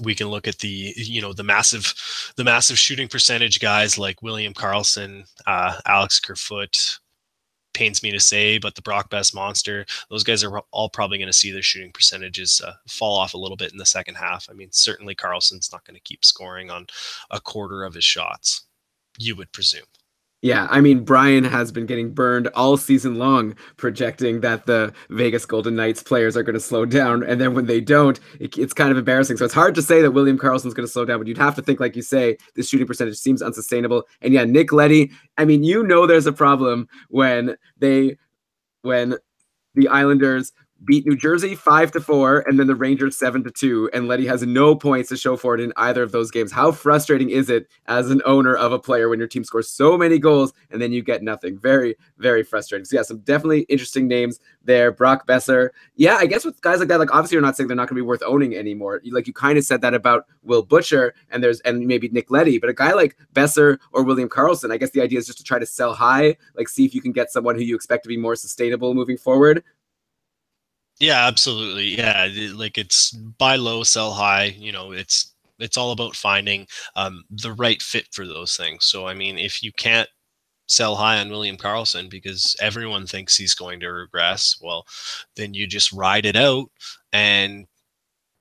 We can look at the massive shooting percentage guys like William Karlsson, Alex Kerfoot. Pains me to say, but the Brock Best monster, those guys are all probably going to see their shooting percentages fall off a little bit in the second half. I mean, certainly Carlson's not going to keep scoring on a quarter of his shots, you would presume. Yeah, I mean, Brian has been getting burned all season long, projecting that the Vegas Golden Knights players are going to slow down, and then when they don't, it's kind of embarrassing. So it's hard to say that William Karlsson's going to slow down, but you'd have to think, like you say, this shooting percentage seems unsustainable. And yeah, Nick Leddy, I mean, there's a problem when the Islanders beat New Jersey 5-4, and then the Rangers 7-2, and Leddy has no points to show for it in either of those games. How frustrating is it as an owner of a player when your team scores so many goals and then you get nothing? Very, very frustrating. So yeah, some definitely interesting names there. Brock Besser. Yeah, I guess with guys like that, like obviously you're not saying they're not going to be worth owning anymore. You kind of said that about Will Butcher and maybe Nick Leddy, but a guy like Besser or William Karlsson, I guess the idea is just to try to sell high, see if you can get someone who you expect to be more sustainable moving forward. Yeah, absolutely. Yeah, it's buy low, sell high. It's all about finding the right fit for those things. So, I mean, if you can't sell high on William Karlsson because everyone thinks he's going to regress, well, then you just ride it out. And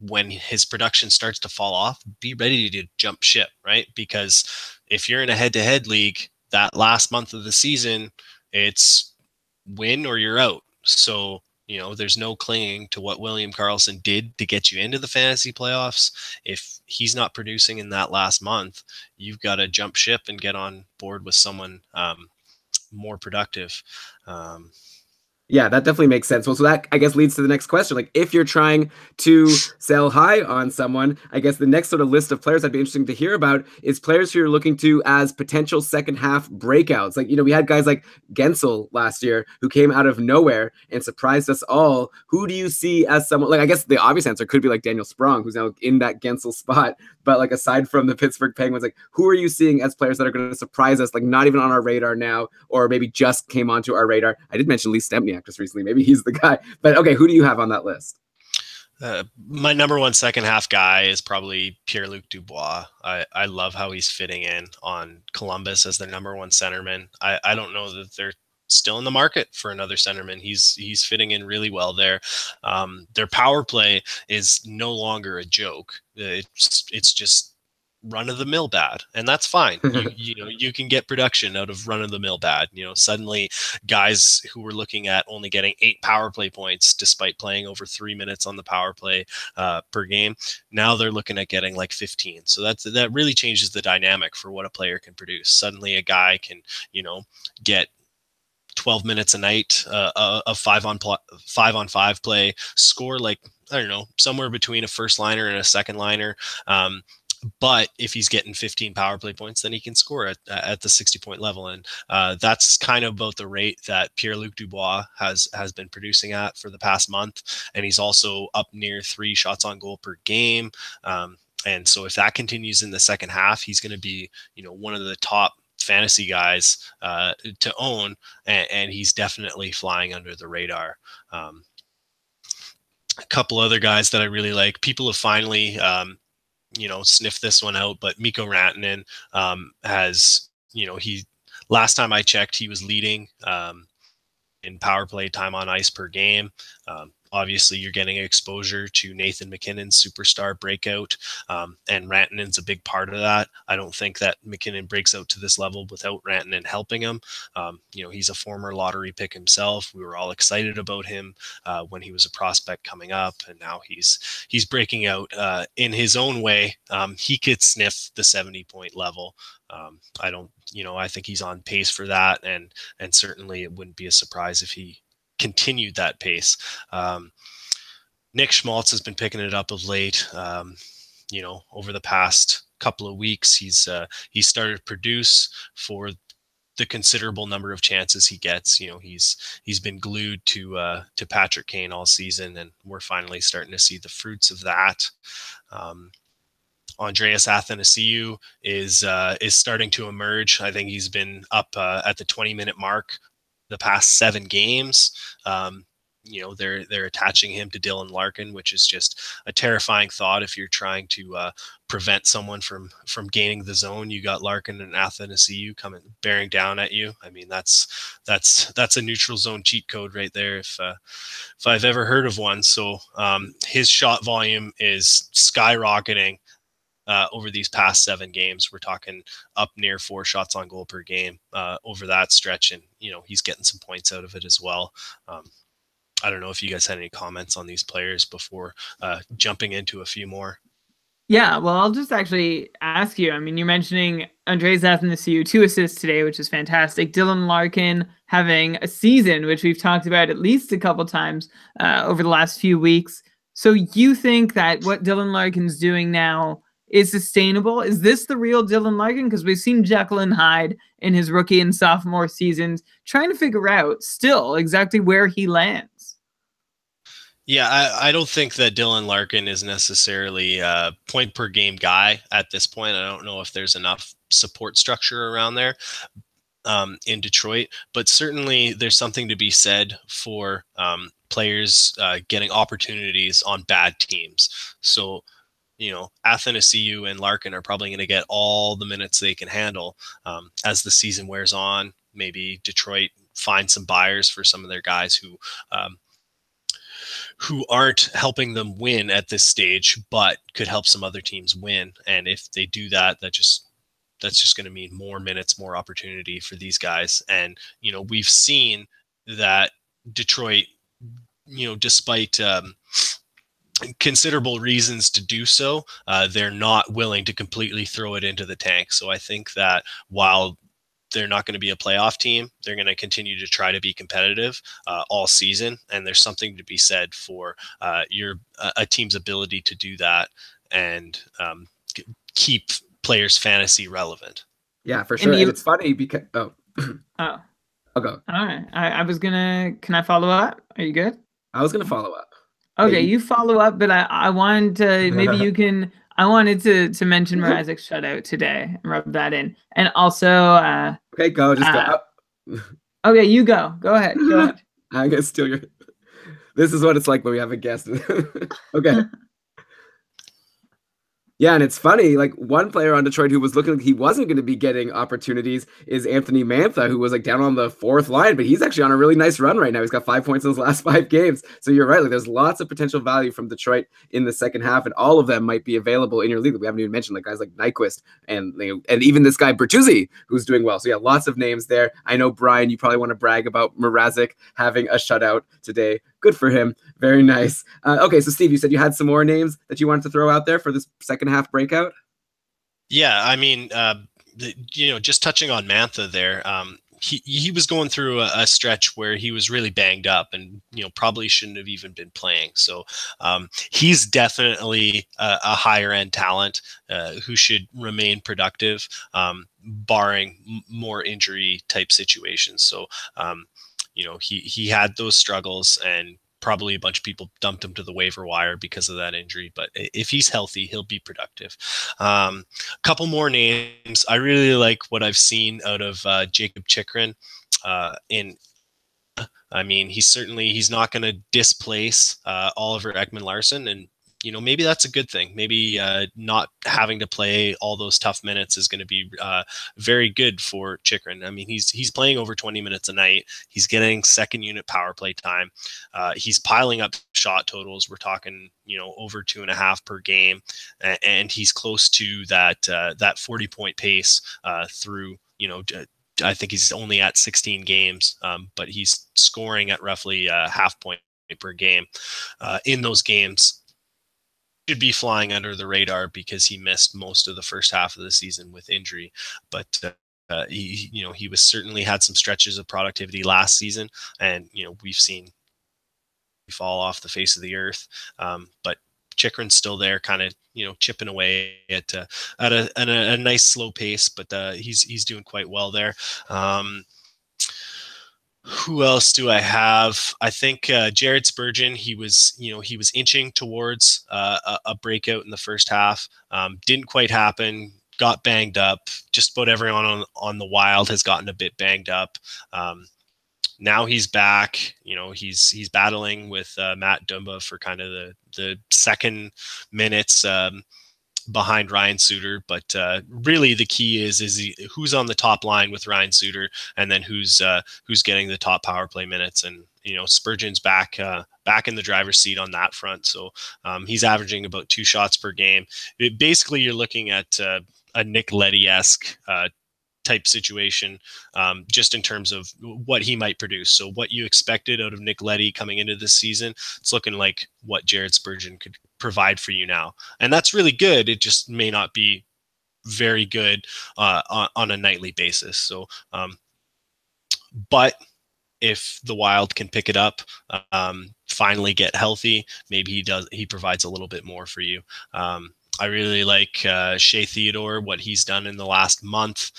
when his production starts to fall off, be ready to jump ship, right? Because if you're in a head-to-head league, that last month of the season, it's win or you're out. So, there's no clinging to what William Karlsson did to get you into the fantasy playoffs. If he's not producing in that last month, you've got to jump ship and get on board with someone more productive. Yeah, that definitely makes sense. Well, so that, I guess, leads to the next question. If you're trying to sell high on someone, I guess the next sort of list of players I'd be interested to hear about is players who you're looking to as potential second half breakouts. We had guys like Gensel last year who came out of nowhere and surprised us all. Who do you see as someone, I guess the obvious answer could be Daniel Sprong, who's now in that Gensel spot. But aside from the Pittsburgh Penguins, who are you seeing as players that are going to surprise us, not even on our radar now, or maybe just came onto our radar? I did mention Lee Stempniak just recently. Maybe he's the guy. But okay, who do you have on that list? My number one second half guy is probably Pierre-Luc Dubois. I love how he's fitting in on Columbus as their number one centerman. I don't know that they're still in the market for another centerman. He's fitting in really well there. Their power play is no longer a joke. It's just run of the mill bad, and that's fine. You can get production out of run of the mill bad. Suddenly guys who were looking at only getting 8 power play points despite playing over 3 minutes on the power play per game, now they're looking at getting 15. So that really changes the dynamic for what a player can produce. Suddenly a guy can get 12 minutes a night of 5-on-5 play, score I don't know, somewhere between a first liner and a second liner, But if he's getting 15 power play points, then he can score at the 60-point level. And that's kind of about the rate that Pierre-Luc Dubois has been producing at for the past month. And he's also up near 3 shots on goal per game. And so if that continues in the second half, he's going to be, one of the top fantasy guys to own. And he's definitely flying under the radar. A couple other guys that I really like. People have finally sniff this one out, but Mikko Rantanen has, last time I checked, he was leading in power play time on ice per game. Obviously, you're getting exposure to Nathan MacKinnon's superstar breakout, and Rantanen's a big part of that. I don't think that MacKinnon breaks out to this level without Rantanen helping him. He's a former lottery pick himself. We were all excited about him when he was a prospect coming up, and now he's breaking out in his own way. He could sniff the 70-point level. I think he's on pace for that, and certainly it wouldn't be a surprise if he continued that pace. Nick Schmaltz has been picking it up of late. Over the past couple of weeks, he's started to produce for the considerable number of chances he gets. He's been glued to Patrick Kane all season, and we're finally starting to see the fruits of that. Andreas Athanasiou is starting to emerge. I think he's been up at the 20-minute mark the past 7 games. They're attaching him to Dylan Larkin, which is just a terrifying thought. If you're trying to prevent someone from gaining the zone, you got Larkin and Athanasiou coming bearing down at you. I mean, that's a neutral zone cheat code right there, if I've ever heard of one. So his shot volume is skyrocketing. Over these past 7 games, we're talking up near 4 shots on goal per game over that stretch. And, he's getting some points out of it as well. I don't know if you guys had any comments on these players before jumping into a few more. Yeah, well, I'll just actually ask you. I mean, you're mentioning Andreas Athanasiou, 2 assists today, which is fantastic. Dylan Larkin having a season, which we've talked about at least a couple times over the last few weeks. So you think that what Dylan Larkin's doing now is sustainable? Is this the real Dylan Larkin? Because we've seen Jekyll and Hyde in his rookie and sophomore seasons trying to figure out still exactly where he lands. Yeah, I don't think that Dylan Larkin is necessarily a point per game guy at this point. I don't know if there's enough support structure around there in Detroit, but certainly there's something to be said for players getting opportunities on bad teams. So Athanasiou and Larkin are probably going to get all the minutes they can handle as the season wears on. Maybe Detroit finds some buyers for some of their guys who aren't helping them win at this stage, but could help some other teams win. And if they do that, that's just going to mean more minutes, more opportunity for these guys. And, we've seen that Detroit, despite considerable reasons to do so, they're not willing to completely throw it into the tank. So I think that while they're not going to be a playoff team, they're going to continue to try to be competitive all season. And there's something to be said for a team's ability to do that and keep players fantasy relevant. Yeah, for sure. And it's funny because I'll go. All right. Can I follow up? Are you good? I was gonna follow up. Okay, you follow up, but I wanted to, maybe you can, I wanted to mention Mrazek's shutout today and rub that in. And also... okay, go. Just go. Okay, you go. Go ahead. I'm going to steal your... This is what it's like when we have a guest. Okay. Yeah, and it's funny, like one player on Detroit who was looking like he wasn't going to be getting opportunities is Anthony Mantha, who was like down on the 4th line, but he's actually on a really nice run right now. He's got 5 points in his last 5 games. So you're right, like there's lots of potential value from Detroit in the second half, and all of them might be available in your league. We haven't even mentioned like guys like Nyquist and even this guy Bertuzzi, who's doing well. So yeah, lots of names there. I know, Brian, you probably want to brag about Mrazek having a shutout today. Good for him. Very nice. Okay, so Steve, you said you had some more names that you wanted to throw out there for this second half breakout? Yeah, I mean, just touching on Mantha there, he was going through a stretch where he was really banged up and, probably shouldn't have even been playing. So he's definitely a higher end talent who should remain productive, barring more injury type situations. So, he had those struggles, and probably a bunch of people dumped him to the waiver wire because of that injury. But if he's healthy, he'll be productive. A couple more names. I really like what I've seen out of Jacob Chikrin. He's not going to displace Oliver Ekman-Larsson, and maybe that's a good thing. Maybe not having to play all those tough minutes is going to be very good for Chikrin. I mean, he's playing over 20 minutes a night. He's getting second unit power play time. He's piling up shot totals. We're talking, over 2.5 per game, and he's close to that 40-point pace through, I think he's only at 16 games, but he's scoring at roughly half point per game in those games. Should be flying under the radar because he missed most of the first half of the season with injury, but he was certainly had some stretches of productivity last season, and we've seen fall off the face of the earth, but Chikrin's still there, kind of chipping away at a nice slow pace, but he's doing quite well there. Who else do I have? I think Jared Spurgeon. He was inching towards a breakout in the first half. Didn't quite happen. Got banged up. Just about everyone on the Wild has gotten a bit banged up. Now he's back. He's battling with Matt Dumba for kind of the second minutes behind Ryan Suter, but really the key is who's on the top line with Ryan Suter, and then who's getting the top power play minutes. And Spurgeon's back in the driver's seat on that front, so he's averaging about 2 shots per game. Basically, you're looking at a Nick Leddy-esque type situation, just in terms of what he might produce. So what you expected out of Nick Leddy coming into this season, it's looking like what Jared Spurgeon could provide for you now. And that's really good. It just may not be very good on a nightly basis. So, but if the Wild can pick it up, finally get healthy, maybe he provides a little bit more for you. I really like Shea Theodore, what he's done in the last month.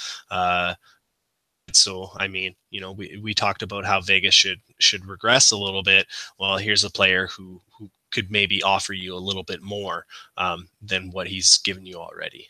So, I mean, we talked about how Vegas should regress a little bit. Well, here's a player who could maybe offer you a little bit more than what he's given you already.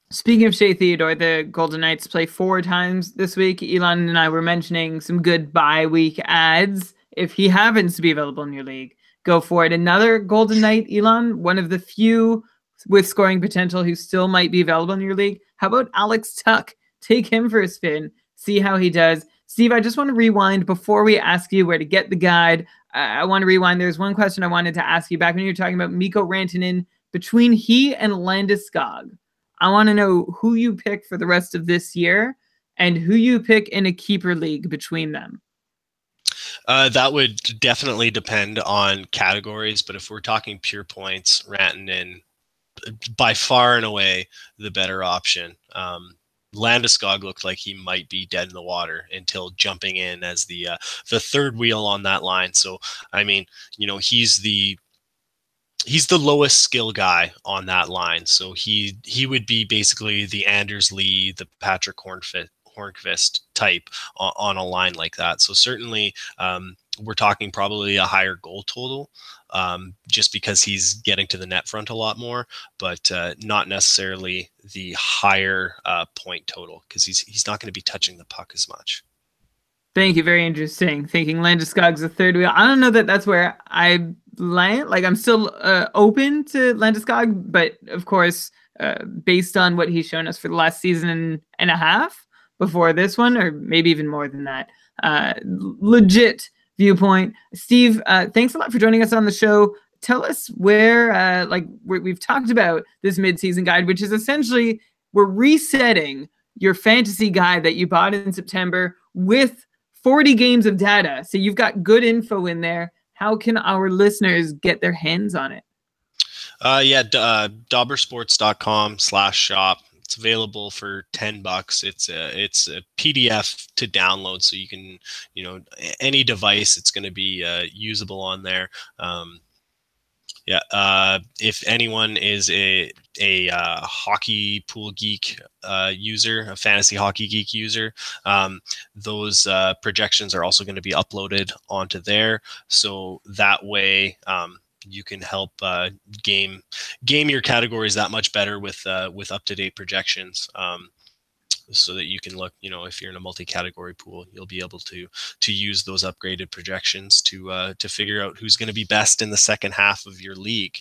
Speaking of Shea Theodore, the Golden Knights play 4 times this week. Elon and I were mentioning some good bye week ads. If he happens to be available in your league, go for it. Another Golden Knight, Elon, one of the few with scoring potential who still might be available in your league. How about Alex Tuck? Take him for a spin. See how he does. Steve, I just want to rewind before we ask you where to get the guide. I want to rewind. There's one question I wanted to ask you back when you were talking about Mikko Rantanen. Between he and Landeskog, I want to know who you pick for the rest of this year and who you pick in a keeper league between them. That would definitely depend on categories, but if we're talking pure points, Rantanen by far and away the better option. Landeskog looked like he might be dead in the water until jumping in as the third wheel on that line. So, I mean, he's the lowest skill guy on that line. So he would be basically the Anders Lee, the Patrick Hornqvist type on a line like that. So certainly we're talking probably a higher goal total, just because he's getting to the net front a lot more, but not necessarily the higher point total, because he's not going to be touching the puck as much. Thank you. Very interesting. Thinking Landeskog's a third wheel. I don't know that that's where I land. Like, I'm still open to Landeskog, but of course, based on what he's shown us for the last season and a half before this one, or maybe even more than that, legit viewpoint. Steve, thanks a lot for joining us on the show. Tell us where, we've talked about this midseason guide, which is essentially we're resetting your fantasy guide that you bought in September with 40 games of data. So you've got good info in there. How can our listeners get their hands on it? Dobbersports.com/shop. It's available for $10. It's a PDF to download, so you can, any device, it's going to be usable on there. If anyone is a hockey pool geek user, a fantasy hockey geek user, those projections are also going to be uploaded onto there. So that way, you can help game your categories that much better with up-to-date projections. So that you can look, if you're in a multi-category pool, you'll be able to use those upgraded projections to figure out who's going to be best in the second half of your league.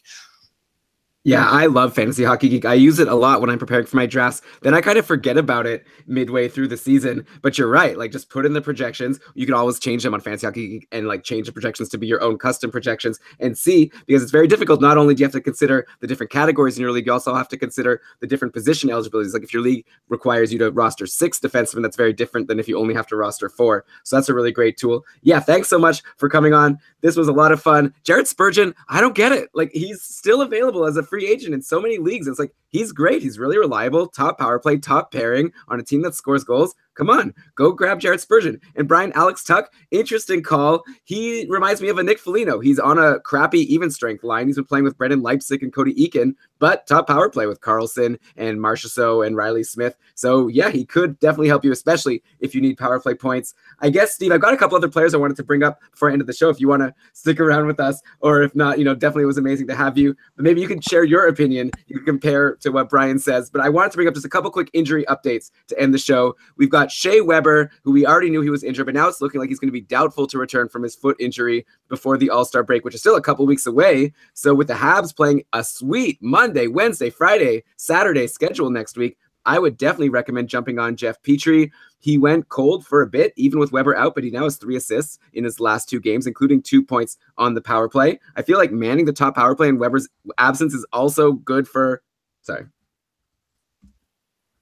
Yeah, I love Fantasy Hockey Geek. I use it a lot when I'm preparing for my drafts. Then I kind of forget about it midway through the season. But you're right. Like, just put in the projections. You can always change them on Fantasy Hockey Geek and like change the projections to be your own custom projections and see, because it's very difficult. Not only do you have to consider the different categories in your league, you also have to consider the different position eligibilities. Like if your league requires you to roster 6 defensemen, that's very different than if you only have to roster 4. So that's a really great tool. Yeah, thanks so much for coming on. This was a lot of fun. Jared Spurgeon, I don't get it. Like, he's still available as a free agent in so many leagues. It's like, he's great. He's really reliable. Top power play, top pairing on a team that scores goals. Come on, go grab Jared Spurgeon. And Brian Alex Tuck, interesting call. He reminds me of a Nick Foligno. He's on a crappy even strength line. He's been playing with Brendan Leipzig and Cody Eakin, but top power play with Karlsson and Marchessault and Riley Smith. So yeah, he could definitely help you, especially if you need power play points. I guess, Steve, I've got a couple other players I wanted to bring up before I end the show if you want to stick around with us, or if not, definitely it was amazing to have you. But maybe you can share your opinion. You can compare to what Brian says. But I wanted to bring up just a couple quick injury updates to end the show. We've got Shea Weber, who we already knew he was injured, but now it's looking like he's going to be doubtful to return from his foot injury before the All-Star break, which is still a couple weeks away. So with the Habs playing a sweet Monday, Wednesday, Friday, Saturday schedule next week, I would definitely recommend jumping on Jeff Petrie. He went cold for a bit, even with Weber out, but he now has 3 assists in his last 2 games, including 2 points on the power play. I feel like manning the top power play in Weber's absence is also good for,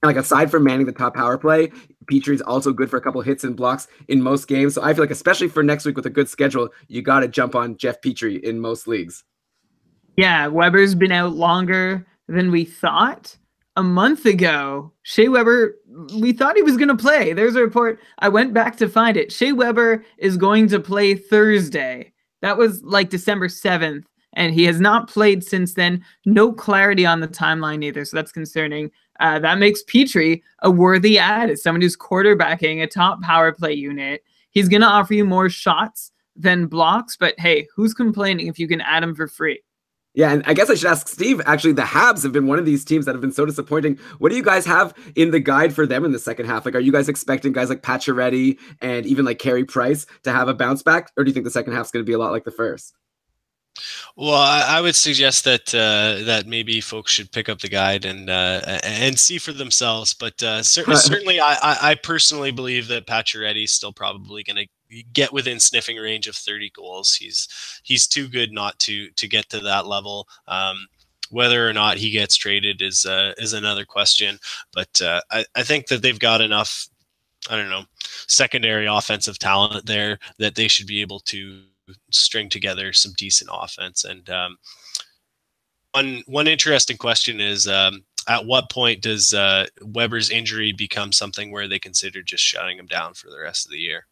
like, aside from manning the top power play, Petrie's also good for a couple hits and blocks in most games. So I feel like, especially for next week with a good schedule, you got to jump on Jeff Petrie in most leagues. Yeah, Weber's been out longer than we thought. A month ago, Shea Weber, we thought he was going to play. There's a report. I went back to find it. Shea Weber is going to play Thursday. That was like December 7th, and he has not played since then. No clarity on the timeline either, so that's concerning. That makes Petrie a worthy add as someone who's quarterbacking a top power play unit. He's going to offer you more shots than blocks, but hey, who's complaining if you can add him for free? Yeah, and I guess I should ask Steve, actually, the Habs have been one of these teams that have been so disappointing. What do you guys have in the guide for them in the second half? Like, are you guys expecting guys like Pacioretty and even like Carey Price to have a bounce back? Or do you think the second half is going to be a lot like the first? Well, I would suggest that that maybe folks should pick up the guide and see for themselves. But certainly, I personally believe that Pacioretty is still probably going to get within sniffing range of 30 goals. He's too good not to get to that level. Whether or not he gets traded is another question. But I think that they've got enough, secondary offensive talent there that they should be able to string together some decent offense. And one interesting question is, at what point does Weber's injury become something where they consider just shutting him down for the rest of the year?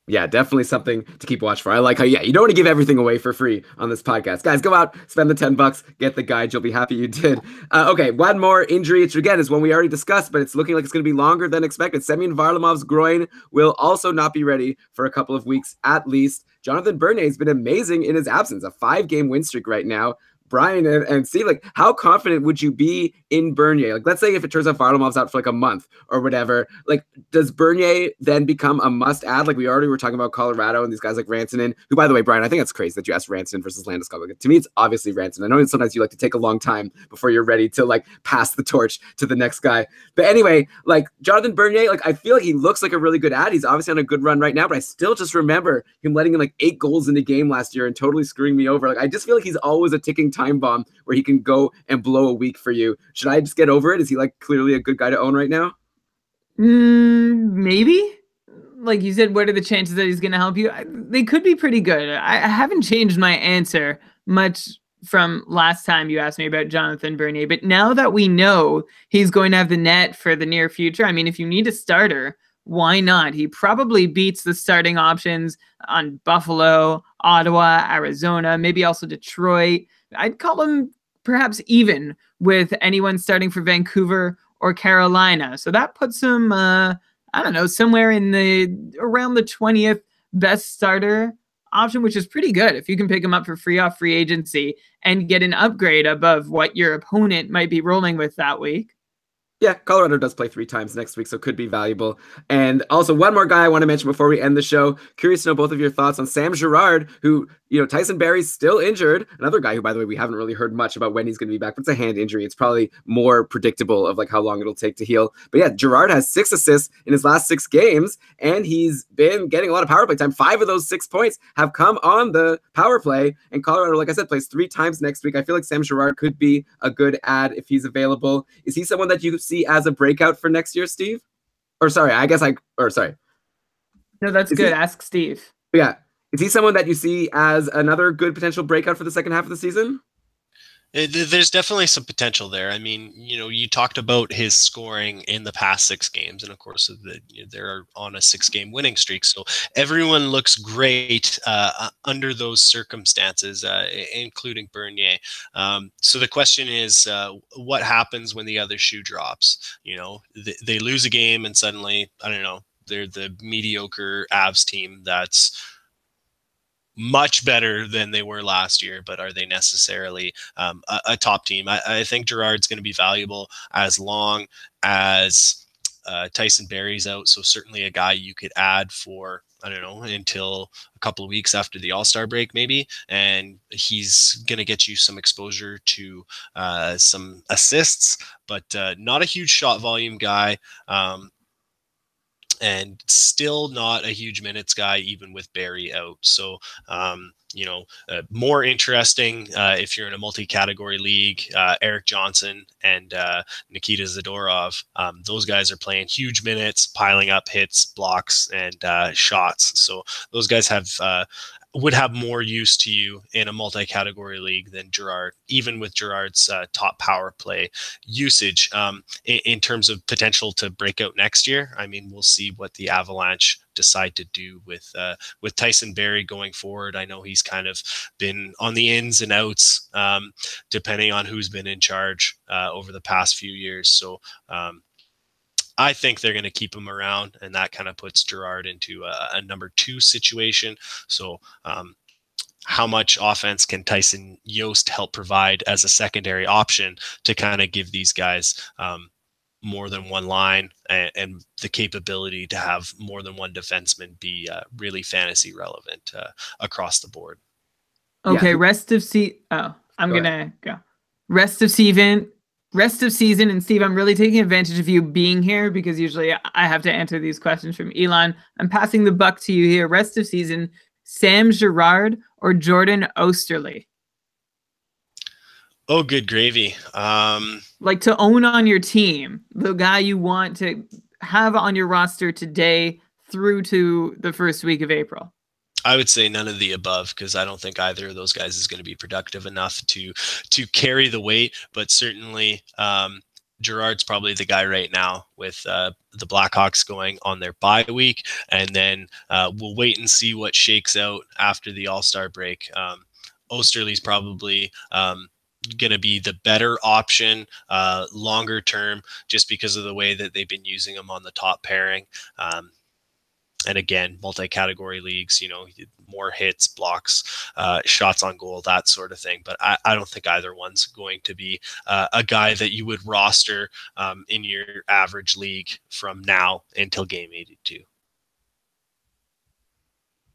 Yeah, definitely something to keep watch for. I like how, you don't want to give everything away for free on this podcast. Guys, go out, spend the $10, get the guide. You'll be happy you did. Okay, one more injury, which again is one we already discussed, but it's looking like it's going to be longer than expected. Semyon Varlamov's groin will also not be ready for a couple of weeks at least. Jonathan Bernier has been amazing in his absence, a 5-game win streak right now. Brian and Steve, like, how confident would you be in Bernier? Like, let's say if it turns out Varlamov's out for like a month or whatever, like, does Bernier then become a must-add? Like, we already were talking about Colorado and these guys like Rantanen, who, by the way, Brian, I think that's crazy that you asked Rantanen versus Landeskog. Like, to me, it's obviously Rantanen. I know sometimes you like to take a long time before you're ready to, like, pass the torch to the next guy. But anyway, like, Jonathan Bernier, like, I feel like he looks like a really good ad. He's obviously on a good run right now, but I still just remember him letting in like 8 goals in the game last year and totally screwing me over. Like, I just feel like he's always a ticking time bomb where he can go and blow a week for you. Should I just get over it? Is he like clearly a good guy to own right now? Maybe. Like you said, what are the chances that he's going to help you? They could be pretty good. I haven't changed my answer much from last time you asked me about Jonathan Bernier, but now that we know he's going to have the net for the near future, I mean, if you need a starter, why not? He probably beats the starting options on Buffalo, Ottawa, Arizona, maybe also Detroit. I'd call him perhaps even with anyone starting for Vancouver or Carolina. So that puts him, I don't know, somewhere in the around the 20th best starter option, which is pretty good if you can pick him up for free off free agency and get an upgrade above what your opponent might be rolling with that week. Yeah, Colorado does play 3 times next week, so could be valuable. And also, one more guy I want to mention before we end the show. Curious to know both of your thoughts on Sam Girard, who, Tyson Barrie's still injured. Another guy who, by the way, we haven't really heard much about when he's going to be back, but it's a hand injury. It's probably more predictable of like how long it'll take to heal. But yeah, Girard has 6 assists in his last 6 games, and he's been getting a lot of power play time. 5 of those 6 points have come on the power play. And Colorado, like I said, plays 3 times next week. I feel like Sam Girard could be a good add if he's available. Is he someone that you see as a breakout for next year, Steve? Sorry. No, that's good. Ask Steve. Yeah. Is he someone that you see as another good potential breakout for the second half of the season? There's definitely some potential there. I mean, you talked about his scoring in the past 6 games, and of course, they're on a 6-game winning streak. So everyone looks great under those circumstances, including Bernier. So the question is, what happens when the other shoe drops? They lose a game, and suddenly, I don't know, they're the mediocre Avs team that's much better than they were last year, but are they necessarily a top team? I think Girard's going to be valuable as long as Tyson Barrie's out. So certainly a guy you could add for, I don't know, until a couple of weeks after the All-Star break, maybe. And he's going to get you some exposure to some assists, but not a huge shot volume guy. And still not a huge minutes guy, even with Barrie out. So, more interesting if you're in a multi-category league, Eric Johnson and Nikita Zadorov. Those guys are playing huge minutes, piling up hits, blocks, and shots. So those guys would have more use to you in a multi-category league than Girard, even with Girard's top power play usage. In terms of potential to break out next year, I mean, we'll see what the Avalanche decide to do with Tyson Barrie going forward. I know he's kind of been on the ins and outs, depending on who's been in charge over the past few years. So I think they're going to keep him around, and that kind of puts Girard into a number 2 situation. So how much offense can Tyson Yost help provide as a secondary option to kind of give these guys more than one line and the capability to have more than one defenseman be really fantasy relevant across the board? Okay, yeah. Rest of season. Rest of season, and Steve, I'm really taking advantage of you being here because usually I have to answer these questions from Elon. I'm passing the buck to you here. Rest of season, Sam Girard or Jordan Oesterle? Oh, good gravy. Like to own on your team, the guy you want to have on your roster today through to the first week of April. I would say none of the above, because I don't think either of those guys is going to be productive enough to carry the weight. But certainly Girard's probably the guy right now with the Blackhawks going on their bye week. And then we'll wait and see what shakes out after the All-Star break. Oesterle's probably going to be the better option longer term, just because of the way that they've been using him on the top pairing. And again, multi-category leagues, more hits, blocks, shots on goal, that sort of thing. But I don't think either one's going to be a guy that you would roster in your average league from now until game 82.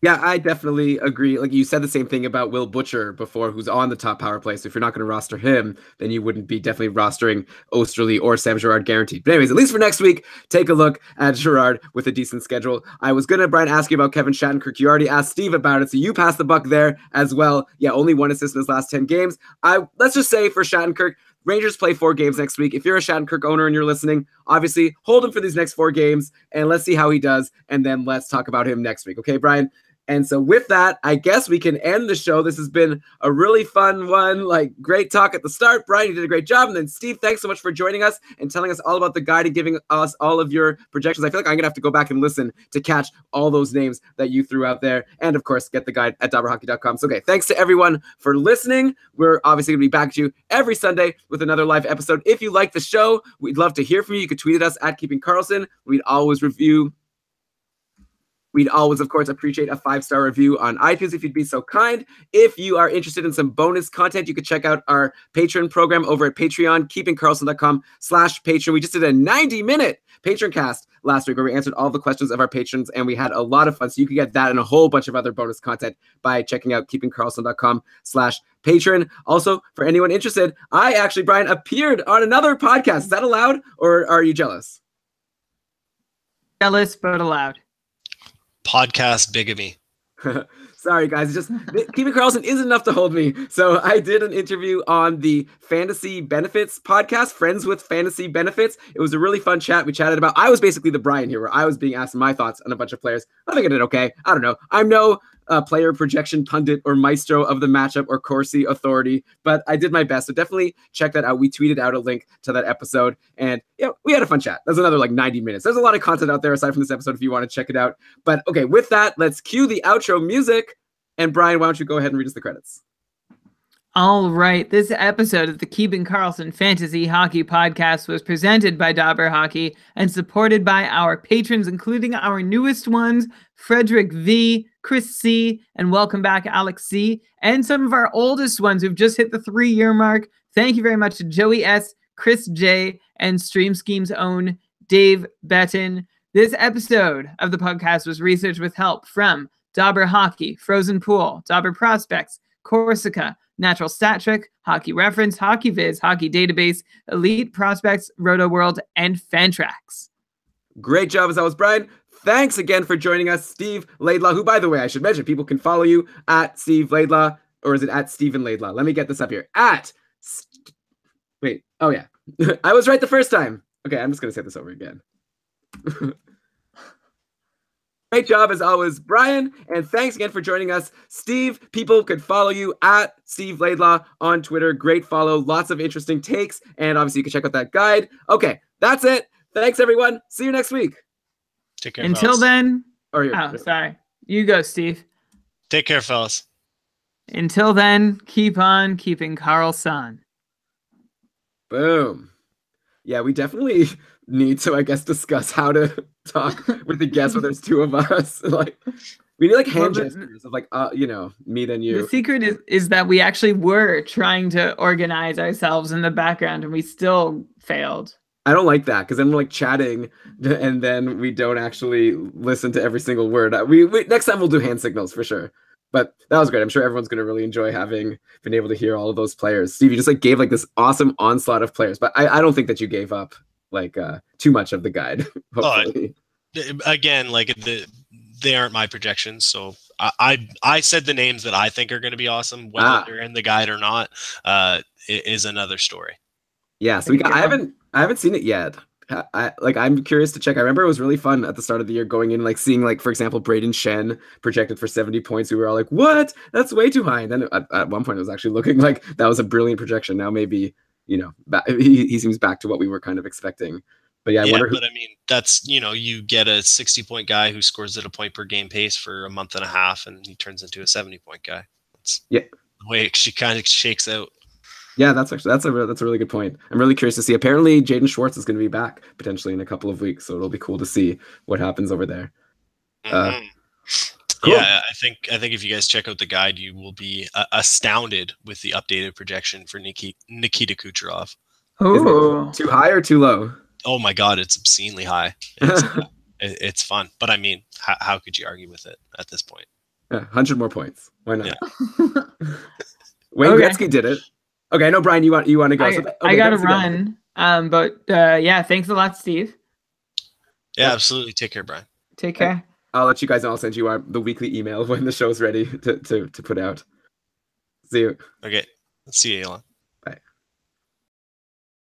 Yeah, I definitely agree. Like you said the same thing about Will Butcher before, who's on the top power play. So if you're not going to roster him, then you wouldn't be definitely rostering Oesterle or Sam Girard guaranteed. But anyways, at least for next week, take a look at Girard with a decent schedule. I was going to, Brian, ask you about Kevin Shattenkirk. You already asked Steve about it, so you passed the buck there as well. Yeah, only 1 assist in his last 10 games. Let's just say for Shattenkirk, Rangers play 4 games next week. If you're a Shattenkirk owner and you're listening, obviously hold him for these next 4 games, and let's see how he does, and then let's talk about him next week. Okay, Brian? And so with that, I guess we can end the show. This has been a really fun one, like great talk at the start. Brian, you did a great job. And then Steve, thanks so much for joining us and telling us all about the guide and giving us all of your projections. I feel like I'm going to have to go back and listen to catch all those names that you threw out there. And of course, get the guide at dobberhockey.com. So, okay, thanks to everyone for listening. We're obviously going to be back to you every Sunday with another live episode. If you like the show, we'd love to hear from you. You could tweet at us at Keeping Karlsson. We'd always, of course, appreciate a 5-star review on iTunes if you'd be so kind. If you are interested in some bonus content, you could check out our Patreon program over at Patreon, keepingkarlsson.com/Patreon. We just did a 90-minute Patreon cast last week where we answered all the questions of our patrons, and we had a lot of fun. So you can get that and a whole bunch of other bonus content by checking out keepingkarlsson.com/Patreon. Also, for anyone interested, I actually, Brian, appeared on another podcast. Is that allowed, or are you jealous? Jealous, but allowed. Podcast bigamy. Sorry, guys. Just Keeping Karlsson isn't enough to hold me. So I did an interview on the Fantasy Benefits podcast, Friends with Fantasy Benefits. It was a really fun chat. We chatted about, I was basically the Brian here, where I was being asked my thoughts on a bunch of players. I think I did okay. I don't know. I'm no player projection pundit or maestro of the matchup or Corsi authority, but I did my best. So definitely check that out. We tweeted out a link to that episode, and yeah, we had a fun chat. That's another like 90 minutes. There's a lot of content out there aside from this episode if you want to check it out. But okay, with that, let's cue the outro music. And Brian, why don't you go ahead and read us the credits? All right. This episode of the Keeping Karlsson Fantasy Hockey Podcast was presented by Dobber Hockey and supported by our patrons, including our newest ones, Frederick V, Chris C, and welcome back, Alex C, and some of our oldest ones who've just hit the 3-year mark. Thank you very much to Joey S, Chris J, and Stream Scheme's own Dave Betton. This episode of the podcast was researched with help from Dobber Hockey, Frozen Pool, Dobber Prospects, Corsica, Natural Stat Trick, Hockey Reference, Hockey Viz, Hockey Database, Elite Prospects, Roto World, and Fantrax. Great job as always, Brian. Thanks again for joining us, Steve Laidlaw, who, by the way, I should mention, people can follow you at Steve Laidlaw, or is it at Steven Laidlaw? Let me get this up here. Wait, oh yeah. I was right the first time. Okay, I'm just going to say this over again. Great job as always, Brian, and thanks again for joining us. Steve, people could follow you at Steve Laidlaw on Twitter. Great follow, lots of interesting takes, and obviously you can check out that guide. Okay, that's it. Thanks, everyone. See you next week. Take care, Until fellas. then, sorry. You go, Steve. Take care, fellas. Until then, keep on keeping Karlsson. Boom. Yeah, we definitely need to, I guess, discuss how to talk with the guests when there's two of us. Like, we need like hand gestures of like, me then you. The secret is that we actually were trying to organize ourselves in the background and we still failed. I don't like that because then we're like chatting and then we don't actually listen to every single word. We next time we'll do hand signals for sure. But that was great. I'm sure everyone's going to really enjoy having been able to hear all of those players. Steve, you just like gave like this awesome onslaught of players, but I don't think that you gave up like too much of the guide. Again, like they aren't my projections, so I said the names that I think are going to be awesome. Whether they're in the guide or not is another story. Yeah, so I haven't seen it yet. I'm curious to check. I remember it was really fun at the start of the year going in, like seeing, like, for example, Braden Shen projected for 70 points. We were all like, what? That's way too high. And then at one point it was actually looking like that was a brilliant projection. Now maybe, he seems back to what we were kind of expecting. But yeah, I wonder but I mean, that's, you get a 60-point guy who scores at a point per game pace for a month and a half and he turns into a 70-point guy. That's the way she kind of shakes out. Yeah, that's a really good point. I'm really curious to see. Apparently, Jaden Schwartz is going to be back potentially in a couple of weeks, so it'll be cool to see what happens over there. Mm-hmm. Cool. Yeah, I think if you guys check out the guide, you will be astounded with the updated projection for Nikita Kucherov. Oh, too high or too low? Oh my God, it's obscenely high. It's fun, but I mean, how could you argue with it at this point? 100 more points. Why not? Yeah. Wayne Gretzky did it. Okay, I know, Brian, you want to go. I got to run. Yeah, thanks a lot, Steve. Yeah, absolutely. Take care, Brian. Take care. I'll let you guys know. I'll send you the weekly email when the show's ready to put out. See you. Okay. See you, Elon.